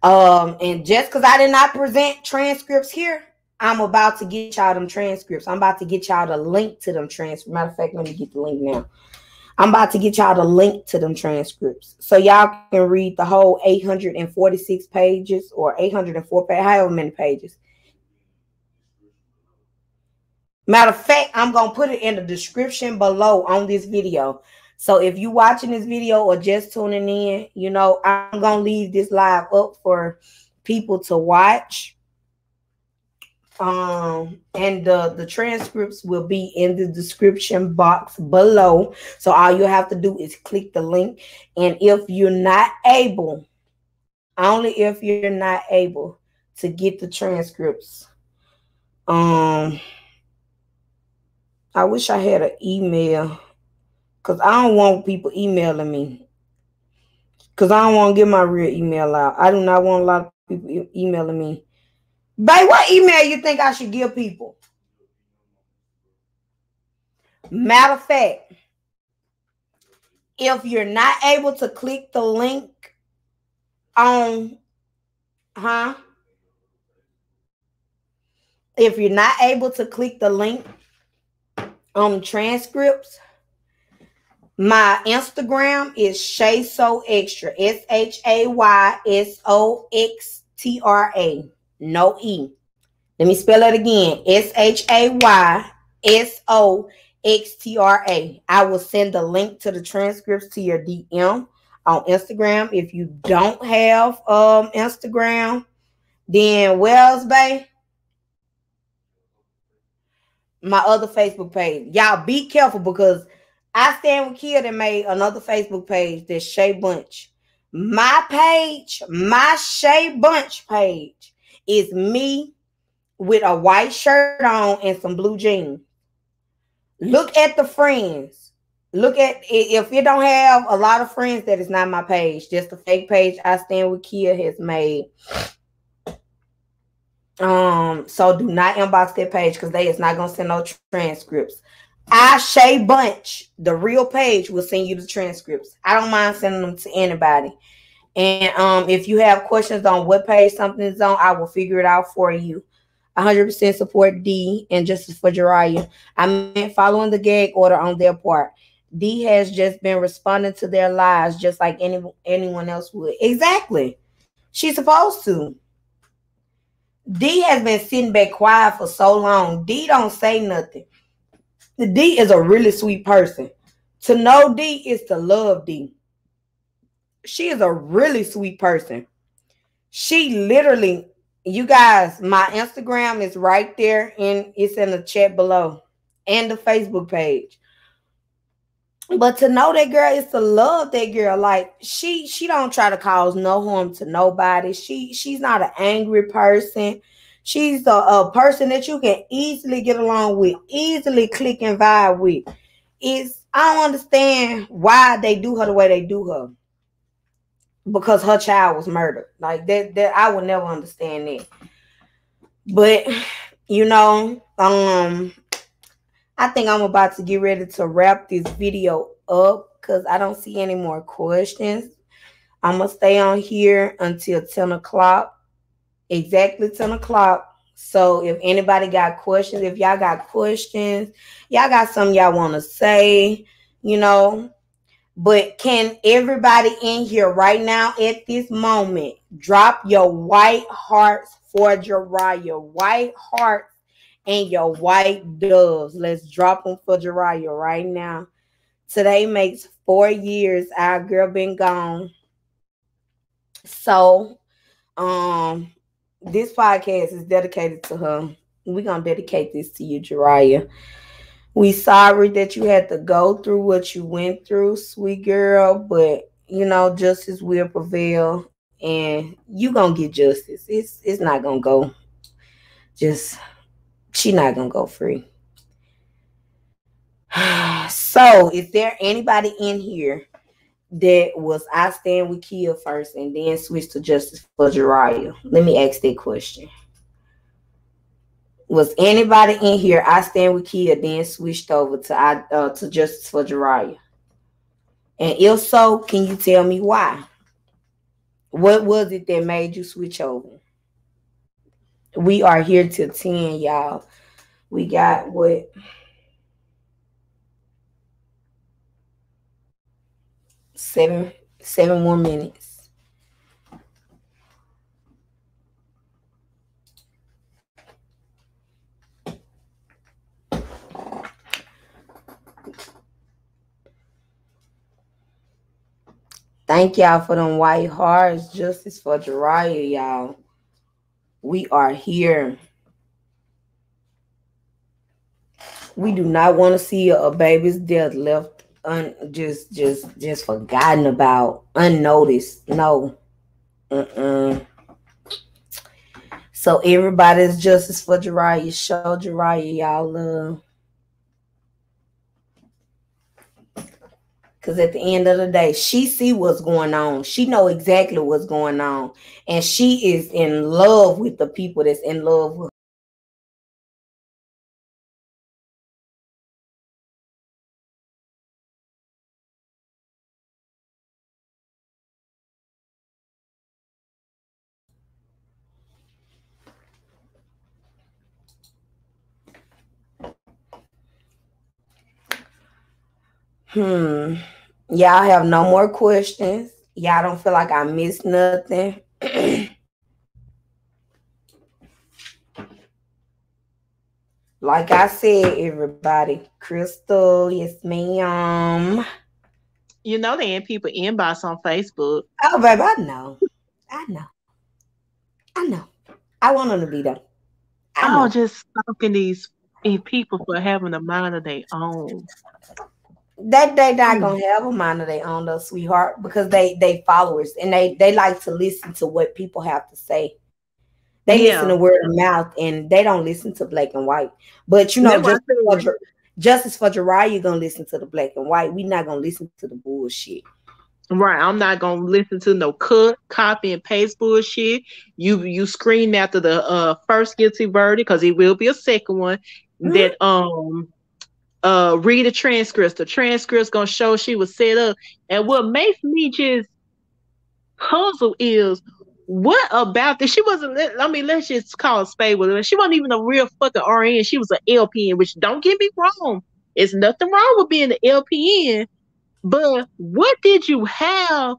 And just because I did not present transcripts here, I'm about to get y'all them transcripts. I'm about to get y'all the link to them transcripts. Matter of fact, let me get the link now. I'm about to get y'all the link to them transcripts. So y'all can read the whole 846 pages or 804 pages, however many pages. Matter of fact, I'm going to put it in the description below on this video. So if you're watching this video or just tuning in, I'm going to leave this live up for people to watch. And the transcripts will be in the description box below. So all you have to do is click the link. And if you're not able, only if you're not able to get the transcripts, I wish I had an email Because I don't want people emailing me. Because I don't want to get my real email out. I do not want a lot of people emailing me. Babe, what email you think I should give people? Matter of fact, if you're not able to click the link on, if you're not able to click the link on transcripts, my Instagram is ShaySoXtra. SHaySoXtra. No E. Let me spell it again. SHaySoXtra. I will send the link to the transcripts to your DM on Instagram. If you don't have Instagram, then Wells Bay, my other Facebook page. Y'all be careful because I Stand With Kia that made another Facebook page that's Shay Bunch. My page, my Shay Bunch page is me with a white shirt on and some blue jeans. Look at the friends. Look at it. If you don't have a lot of friends, that is not my page. Just a fake page I Stand With Kia has made. So do not inbox that page because they is not gonna send no transcripts. I Shay Bunch, the real page, will send you the transcripts. I don't mind sending them to anybody. And if you have questions on what page something is on, I will figure it out for you. 100% support D and Justice for Jurayah. I meant following the gag order on their part. D has just been responding to their lives just like anyone else would. Exactly. She's supposed to. D has been sitting back quiet for so long. D don't say nothing. D is a really sweet person. To know D is to love D. She is a really sweet person. She literally, you guys, my Instagram is right there and it's in the chat below and the Facebook page. But to know that girl is to love that girl. Like she don't try to cause no harm to nobody. She's not an angry person. She's a person that you can easily get along with, easily click and vibe with. I don't understand why they do her the way they do her. Because her child was murdered. Like that I would never understand that. But you know, I think I'm about to get ready to wrap this video up because I don't see any more questions. I'm going to stay on here until 10 o'clock. Exactly 10 o'clock. So if anybody got questions, if y'all got questions, y'all got something y'all want to say, you know. But can everybody in here right now at this moment drop your white hearts for Jurayah? White hearts and your white doves. Let's drop them for Jurayah right now. Today makes 4 years our girl been gone. So, this podcast is dedicated to her. We're going to dedicate this to you, Jurayah. We sorry that you had to go through what you went through, sweet girl, but, you know, justice will prevail, and you going to get justice. It's not going to go. She not going to go free. So, is there anybody in here that was I Stand With Kia first and then switch to Justice for Jurayah? Let me ask that question. Was anybody in here I Stand With Kia then switched over to Justice for Jurayah? And if so, can you tell me why? What was it that made you switch over? We are here till 10, y'all. We got what? Seven more minutes. Thank y'all for them white hearts. Justice for Jurayah, y'all. We are here. We do not want to see a baby's death left just forgotten about, unnoticed. No. So everybody's Justice for Jurayah. Show Jurayah y'all love. Because at the end of the day, she see what's going on. She know exactly what's going on. And she is in love with the people that's in love with her. Y'all have no more questions. Y'all don't feel like I missed nothing. Like I said, everybody, Crystal, yes, ma'am. You know they ain't people inbox on Facebook. Oh, baby, I know. I know. I know. I want them to be there. I I was know. just stalking these people for having a mind of their own. That they not Mm. gonna have a mind of their own though, sweetheart, because they followers and they like to listen to what people have to say. They listen Yeah, to word of mouth and they don't listen to black and white. But that's what I said. justice for Jurayah, you're gonna listen to the black and white. We not gonna listen to the bullshit. Right, I'm not gonna listen to no cut, copy, and paste bullshit. You scream after the first guilty verdict because it will be a second one. Mhm. That read the transcripts. The transcript's gonna show she was set up. And what makes me just puzzle is what about this? She wasn't. I mean, let's just call it spade with her. She wasn't even a real fucking RN. She was an LPN. Which don't get me wrong, it's nothing wrong with being an LPN. But what did you have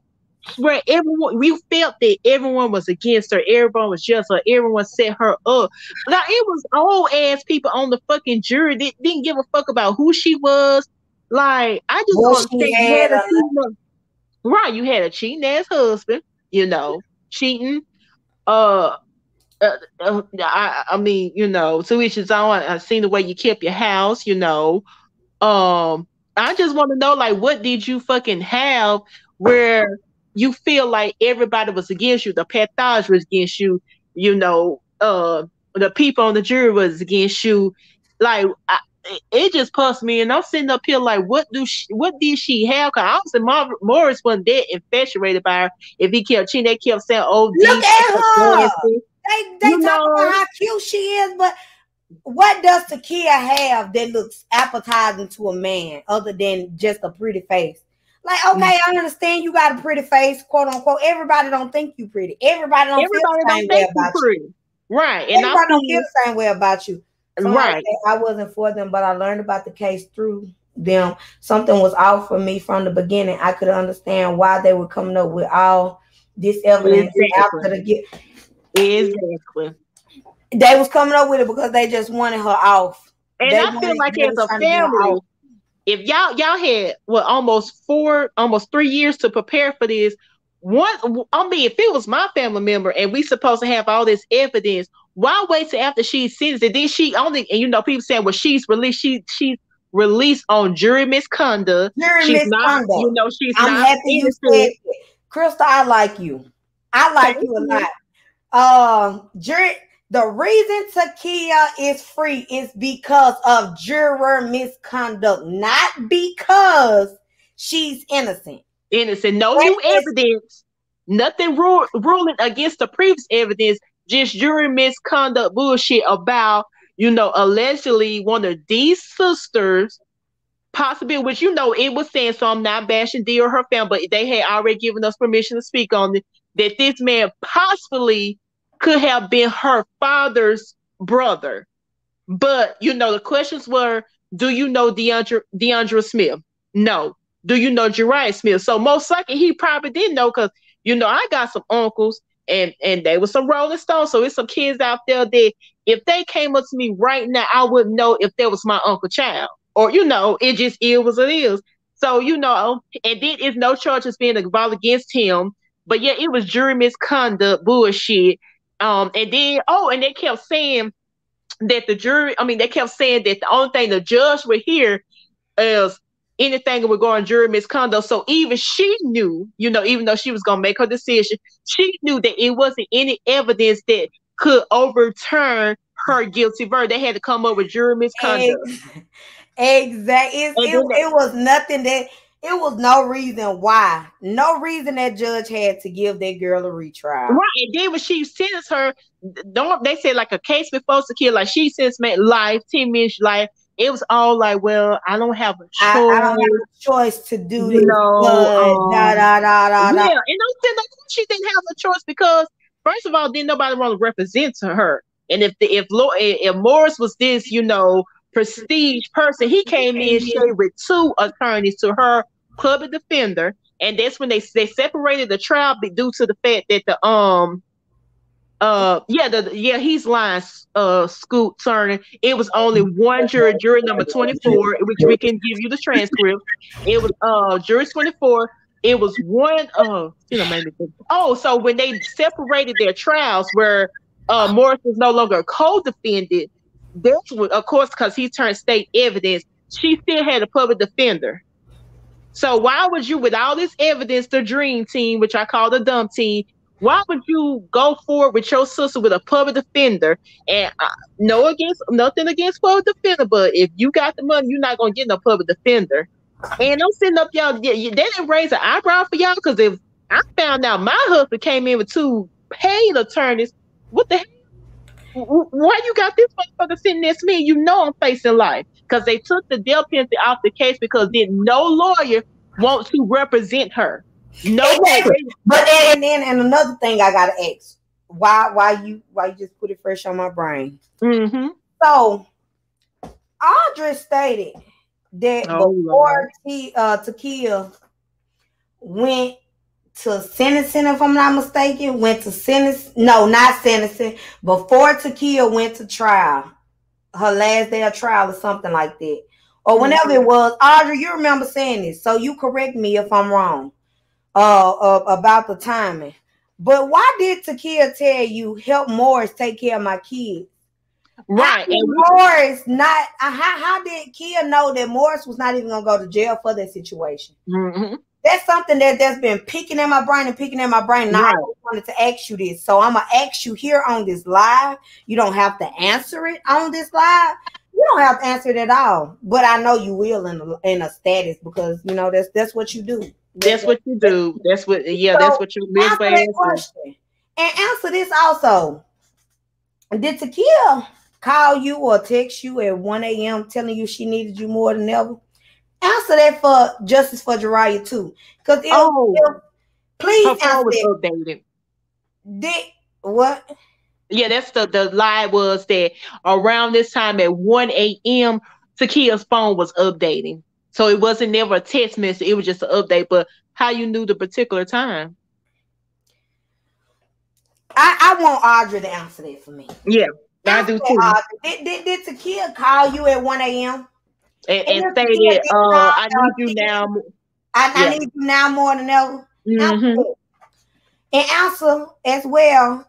where everyone we felt that everyone was against her, everyone was just her, everyone set her up. Now it was old ass people on the fucking jury that didn't give a fuck about who she was. Like I just What don't she understand. You had had a cheating, right? You had a cheating ass husband, cheating. Uh, I mean, to each his own. I seen the way you kept your house. um, I just want to know, like, what did you fucking have where you feel like everybody was against you, the pathology was against you, the people on the jury was against you. Like, it just puzzles me, and I'm sitting up here like, what did she have? Because obviously Morris wasn't that infatuated by her. If he kept cheating, they kept saying, "Oh, look D, she at was her. nasty," They you talk about know. how cute she is, but what does Takia have that looks appetizing to a man other than just a pretty face? Like, okay, I understand you got a pretty face, quote unquote. Everybody don't think you pretty. Everybody don't feel Everybody the don't same way think you about you. pretty, right? And I Everybody don't feel feel the same way about you. Somebody right. said I wasn't for them, but I learned about the case through them. Something was off for me from the beginning. I could understand why they were coming up with all this evidence Exactly. after the get. Exactly. They was coming up with it because they just wanted her off. And They I feel wanted. like They as was a trying to get her family, off. if y'all had almost 3 years to prepare for this, I mean, if it was my family member and we supposed to have all this evidence, why wait till after she's sentenced? And then she only, and people saying, well, she's released. She's released on jury misconduct. During She's not, misconduct. she's I'm not happy you said innocent. it. Crystal, I like you. I Thank like you a you. lot. The reason Takia is free is because of juror misconduct, not because she's innocent. Innocent. No That new is evidence. Nothing ruling against the previous evidence. Just jury misconduct bullshit about, allegedly one of these sisters, possibly, which, it was saying, so I'm not bashing D or her family, but they had already given us permission to speak on it, that this man possibly could have been her father's brother. But the questions were, do you know DeAndre Smith? No. Do you know Jurayah Smith? So most likely he probably didn't know because I got some uncles and they were some Rolling Stones. So it's some kids out there that if they came up to me right now, I wouldn't know if that was my uncle child. Or it just is what it is. So and then it's no charges being involved against him. But yeah, it was jury misconduct bullshit. And then and they kept saying that the jury, I mean, they kept saying that the only thing the judge would hear is anything regarding jury misconduct. So even she knew, even though she was going to make her decision, she knew that it wasn't any evidence that could overturn her guilty verdict. They had to come up with jury misconduct. exactly. And then It was nothing that It was no reason why. No reason that judge had to give that girl a retrial. Right, and then when she sentenced her, don't they said like a case before to kill, like she sentenced me life, 10 minutes life. It was all like, well, I don't have a I don't have choice, a choice to do you this, know. but da da da da da. Yeah, and I'm saying, of course she didn't have a choice because first of all, didn't nobody want to represent to her, and if Morris was this, prestige person, he came in shade with two attorneys to her public defender, and that's when they separated the trial due to the fact that he's lying, Scoot Turner. It was only one jury number 24, which we can give you the transcript. It was jury 24. It was one made me think. Oh, so when they separated their trials where Morris was no longer a co-defendant, that's what, of course, because he turned state evidence, she still had a public defender. So why would you, with all this evidence, the dream team, which I call the dumb team, why would you go forward with your sister with a public defender? And nothing against public defender, but if you got the money, you're not gonna get no public defender. And I'm sitting up, y'all. They didn't raise an eyebrow for y'all because if I found out my husband came in with two paid attorneys, what the hell? Why you got this motherfucker sitting next to me? You know I'm facing life because they took the death penalty off the case because then no lawyer wants to represent her. No exactly. But and another thing I gotta ask, why you just put it fresh on my brain? Mm-hmm. So Audrey stated that before Takia went to sentencing, if I'm not mistaken, not sentencing, before Takia went to trial, her last day of trial or something like that, or whenever it was. Audrey, you remember saying this, so you correct me if I'm wrong about the timing. But why did Takia tell you help Morris take care of my kids? Right. And Morris not how did Kia know that Morris was not even gonna go to jail for that situation? Mm-hmm. That's something that's been picking in my brain. And I wanted to ask you this, so I'm gonna ask you here on this live. You don't have to answer it on this live. You don't have to answer it at all. But I know you will in a status because that's what you do. That's what you do. That's what you live by. Answer that question and answer this also. Did Takia call you or text you at 1 a.m. telling you she needed you more than ever? Answer that for justice for Jurayah too. Because please answer that. Updated. Did what? Yeah, that's the lie was that around this time at 1 a.m. Takia's phone was updating. So it wasn't never a text message, it was just an update. But how you knew the particular time? I want Audrey to answer that for me. Yeah, I do too. Did Takia call you at 1 a.m.? And stated, I need you now. I need you now more than ever. Mm-hmm. And answer as well,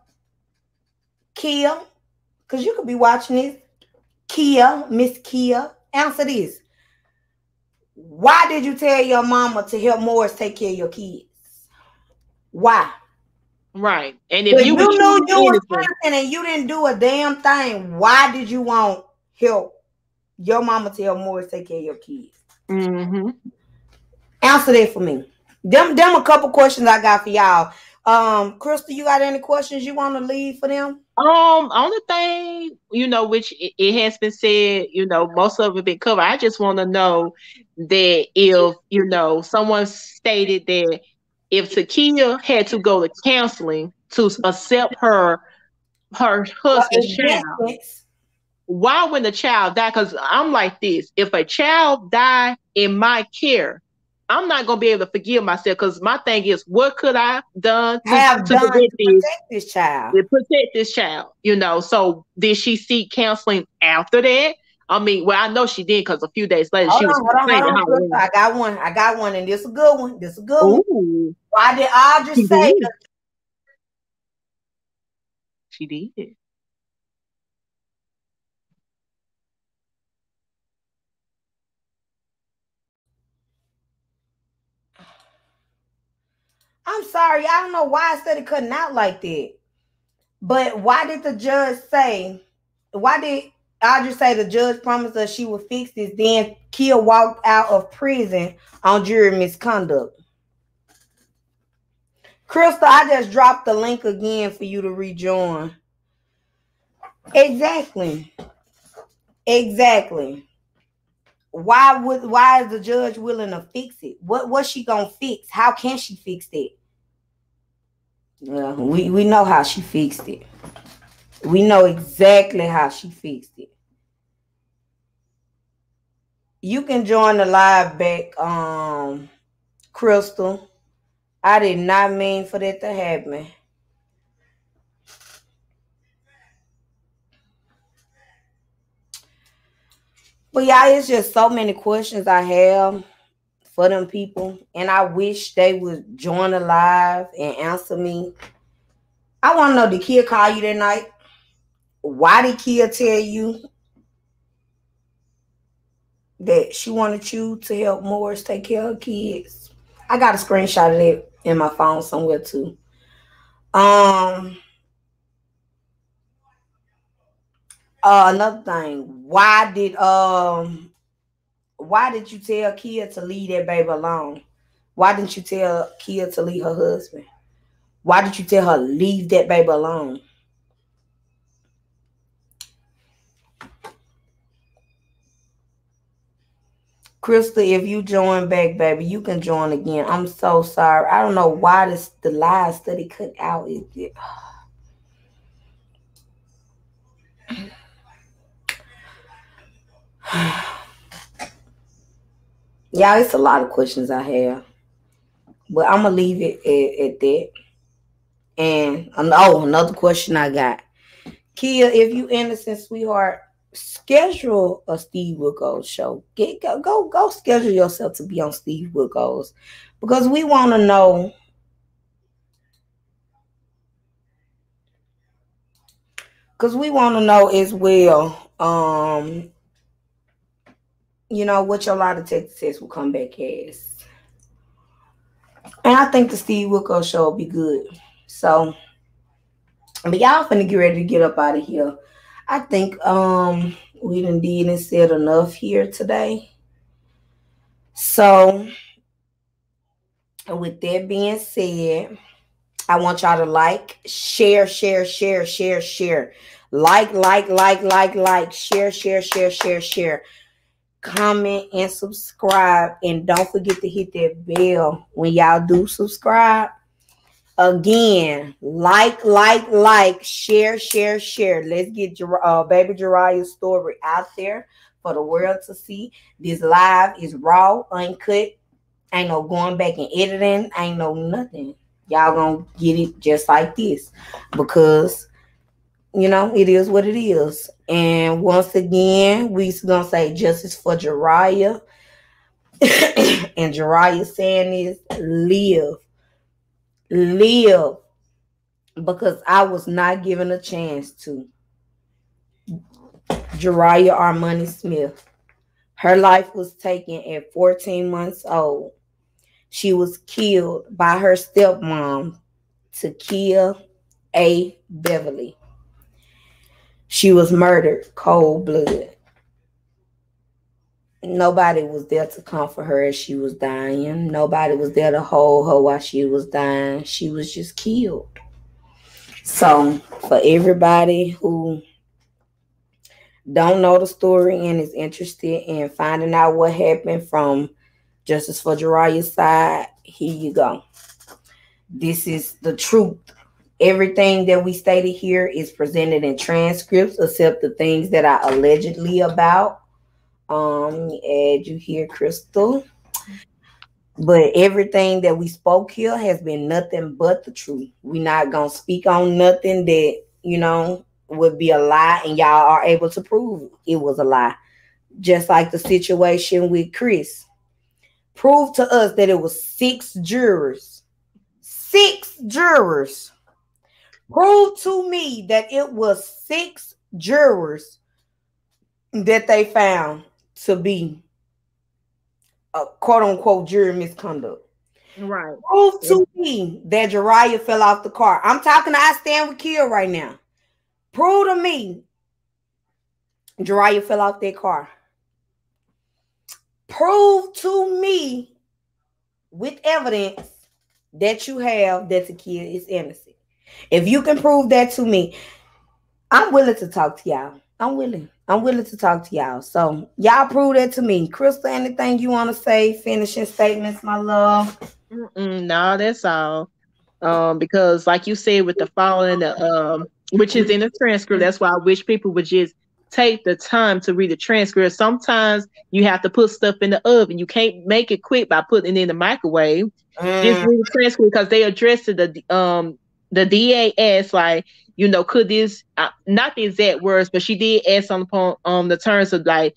Kia, because you could be watching this. Kia, Miss Kia, answer this. Why did you tell your mama to help Morris take care of your kids? Why? Right. And if you knew you was innocent and you didn't do a damn thing, why did you want help your mama to help Morris take care of your kids? Mm-hmm. Answer that for me. Them a couple questions I got for y'all. Crystal, you got any questions you want to leave for them? Only thing, which it has been said, most of it been covered. I just want to know that if, someone stated that if Takia had to go to counseling to accept her husband's child, why when the child die? Because I'm like this: if a child die in my care, I'm not gonna be able to forgive myself. Because my thing is, what could I done to protect this child? To protect this child, So did she seek counseling after that? I mean, well, I know she did because a few days later she was complaining. I got one, and this is a good one. One. Why did Audrey say that? She did. I'm sorry, I don't know why I started cutting out like that. But why did the judge say? Why did I'll just say the judge promised us she would fix this. Then Kia walked out of prison on jury misconduct. Crystal, I just dropped the link again for you to rejoin. Exactly. Exactly. Why is the judge willing to fix it? What's she gonna fix? How can she fix it? Well, we know how she fixed it. We know exactly how she fixed it. You can join the live back, Crystal. I did not mean for that to happen. But yeah, it's just so many questions I have for them people, and I wish they would join the live and answer me. I want to know, did Kia call you that night? Why did Kia tell you that she wanted you to help Morris take care of kids? I got a screenshot of that in my phone somewhere too. Another thing, why did you tell Kia to leave that baby alone? Why didn't you tell Kia to leave her husband? Why did you tell her leave that baby alone? Crystal, if you join back, baby, you can join again. I'm so sorry. I don't know why the live study cut out. Yeah, it's a lot of questions I have. But I'm going to leave it at that. And, another question I got. Kia, if you innocent, sweetheart, schedule a Steve Woodgold show. Go schedule yourself to be on Steve Woodgold's. Because we want to know. Because we want to know as well, what your lie detector test will come back as. And I think the Steve Woodgold show will be good. So, but y'all finna get ready to get up out of here. I think we done did and said enough here today. So, with that being said, I want y'all to like, share. Like, share. Comment and subscribe. And don't forget to hit that bell when y'all do subscribe. Again, like, share. Let's get baby Jurayah's story out there for the world to see. This live is raw, uncut. Ain't no going back and editing. Ain't no nothing. Y'all gonna get it just like this because, it is what it is. And once again, we gonna say justice for Jurayah. And Jurayah saying is live. Because I was not given a chance to. Jurayah Armani Smith. Her life was taken at 14 months old. She was killed by her stepmom, Takia A. Beverly. She was murdered cold blood. Nobody was there to comfort her as she was dying. Nobody was there to hold her while she was dying. She was just killed. So, for everybody who don't know the story and is interested in finding out what happened from Justice for Jurayah's side, here you go. This is the truth. Everything that we stated here is presented in transcripts, except the things that are allegedly about. As you hear, Crystal. But everything that we spoke here has been nothing but the truth. We're not going to speak on nothing that, would be a lie, and y'all are able to prove it was a lie. Just like the situation with Chris. Prove to us that it was 6 jurors. 6 jurors. Prove to me that it was 6 jurors that they found to be a quote-unquote jury misconduct. Right. Prove to me that Jurayah fell off the car. I'm talking to I Stand With Kia right now. Prove to me Jurayah fell off that car. Prove to me with evidence that you have that the kid is innocent. If you can prove that to me, I'm willing to talk to y'all. I'm willing. I'm willing to talk to y'all. So y'all prove that to me. Crystal, anything you want to say? Finishing statements, my love. No, that's all. Because like you said, with the following, which is in the transcript, that's why I wish people would just take the time to read the transcript. Sometimes you have to put stuff in the oven. You can't make it quick by putting it in the microwave. Just read the transcript because they addressed it, the DA asked, like, could this, not the exact words, but she did ask on the terms of, like,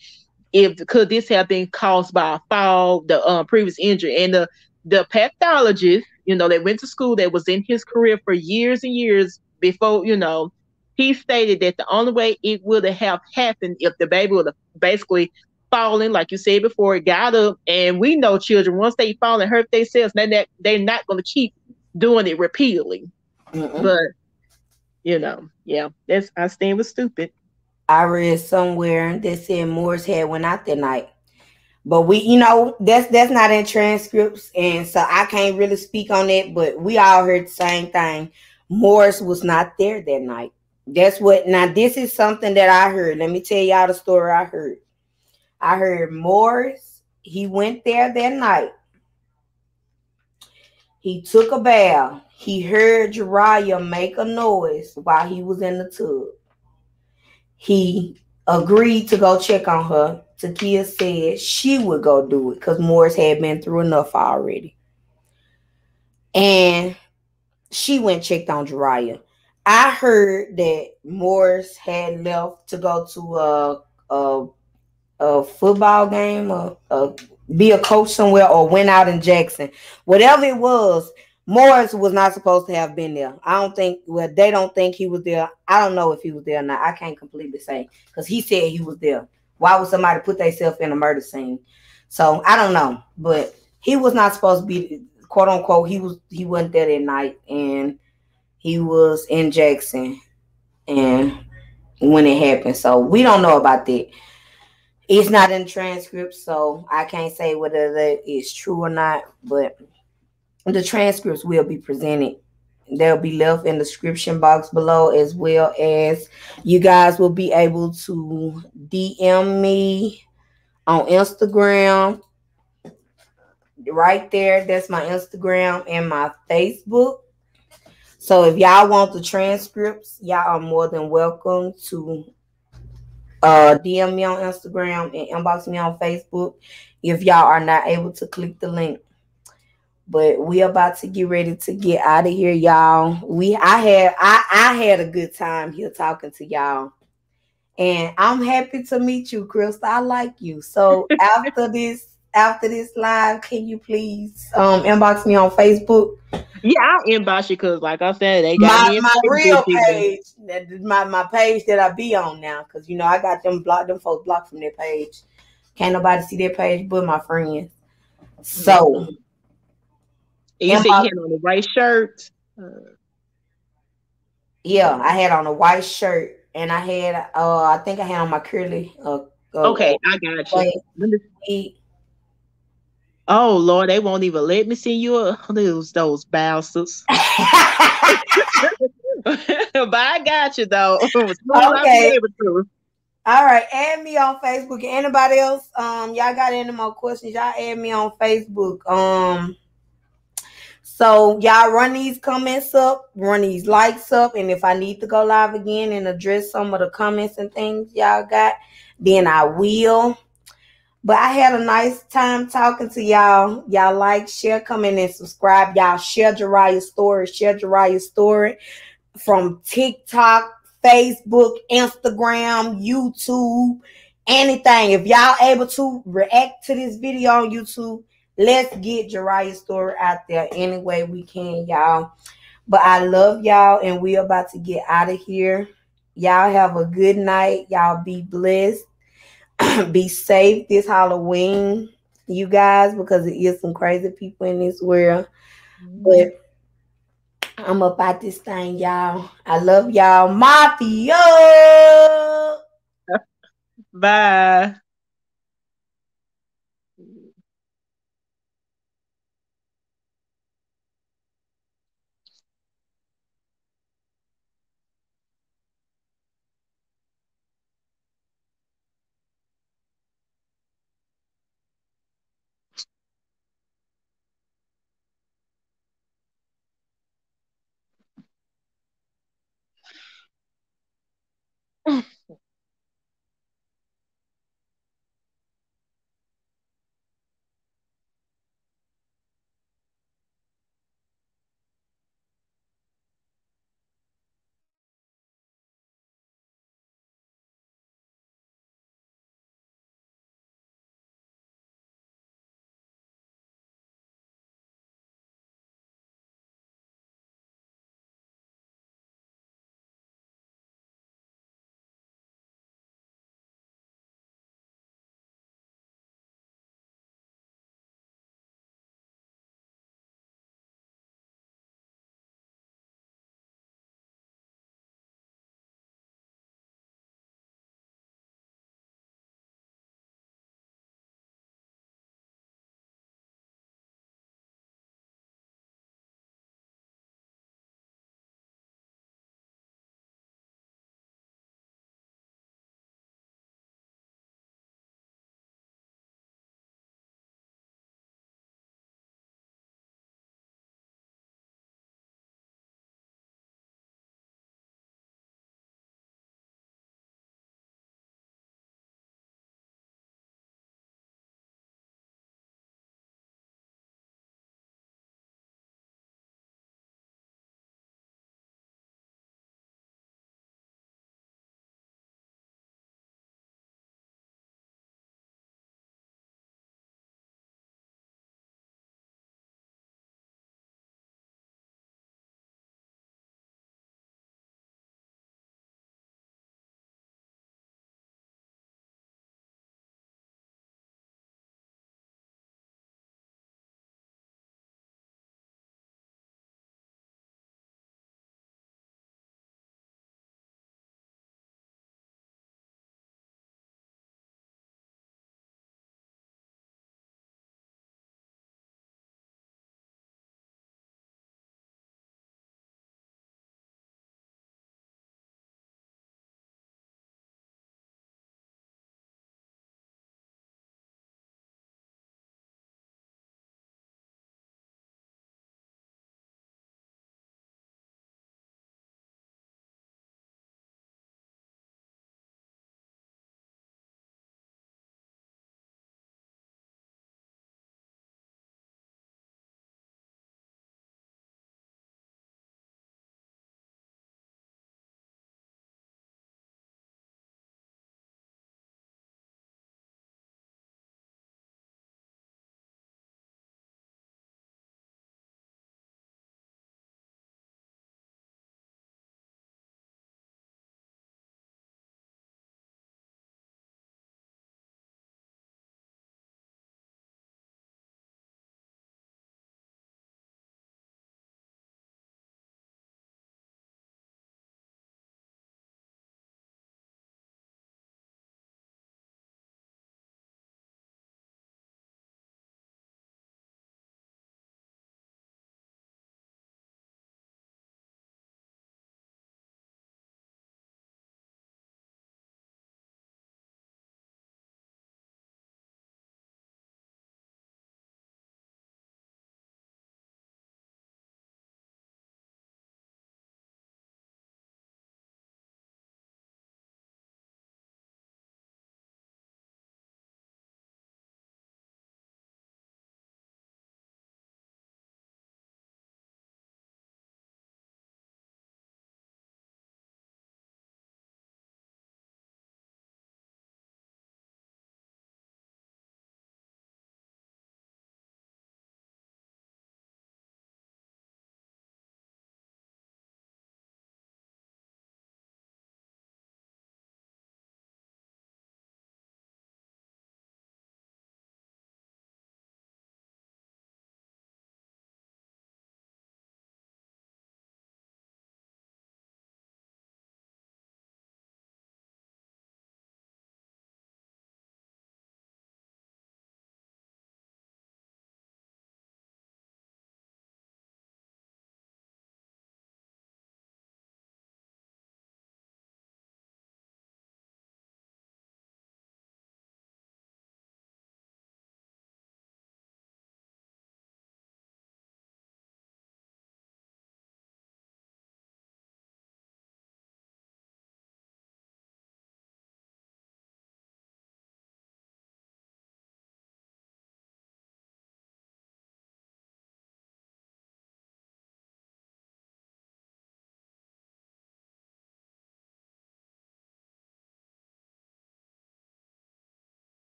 if could this have been caused by a fall, the previous injury, and the pathologist, that went to school, that was in his career for years and years before, he stated that the only way it would have happened if the baby would have basically fallen, like you said before, it got up. And we know children, once they fall and hurt themselves, they're not going to keep doing it repeatedly. But yeah, I stand with stupid. I read somewhere that said Moore's head went out that night. But that's not in transcripts, and so I can't really speak on it. But we all heard the same thing. Morris was not there that night. That's what. Now this is something that I heard. Let me tell y'all the story I heard. I heard Morris. He went there that night. He took a bath. He heard Jurayah make a noise while he was in the tub. He agreed to go check on her. Takia said she would go do it because Morris had been through enough already. And she went checked on Jurayah. I heard that Morris had left to go to a football game or be a coach somewhere, or went out in Jackson. Whatever it was, Morris was not supposed to have been there. They don't think he was there. I don't know if he was there or not. I can't completely say because he said he was there. Why would somebody put themselves in a murder scene? So I don't know, but he was not supposed to be, quote unquote. He wasn't there that night, and he was in Jackson, and when it happened, so we don't know about that. It's not in the transcript, so I can't say whether that is true or not. But the transcripts will be presented. They'll be left in the description box below, as well as you guys will be able to DM me on Instagram. Right there, that's my Instagram and my Facebook. So if y'all want the transcripts, y'all are more than welcome to DM me on Instagram and inbox me on Facebook if y'all are not able to click the link. But we about to get ready to get out of here, y'all. I had a good time here talking to y'all. And I'm happy to meet you, Krista. I like you. So after this live, can you please inbox me on Facebook? Yeah, I'll inbox you because, like I said, they got me my real page, my page that I be on now, because I got them folks blocked from their page. Can't nobody see their page but my friends. So you said you had on the white shirt. Yeah, I had on a white shirt, and I had I think I had on my curly. Okay, I got you. Oh Lord, they won't even let me see you those bastards. But I got you though. Okay. All right, add me on Facebook. Anybody else? Y'all got any more questions? Y'all add me on Facebook. So y'all run these comments up, run these likes up, and if I need to go live again and address some of the comments and things y'all got, then I will. But I had a nice time talking to y'all. Y'all like, share, comment, and subscribe. Y'all share Jurayah's story. Share Jurayah's story from TikTok, Facebook, Instagram, YouTube, anything. If y'all able to react to this video on YouTube, let's get Jurayah's story out there any way we can, y'all. But I love y'all, and we about to get out of here. Y'all have a good night. Y'all be blessed. Be safe this Halloween, you guys, because it is some crazy people in this world. But I'm about this thing, y'all. I love y'all. Mafia! Bye.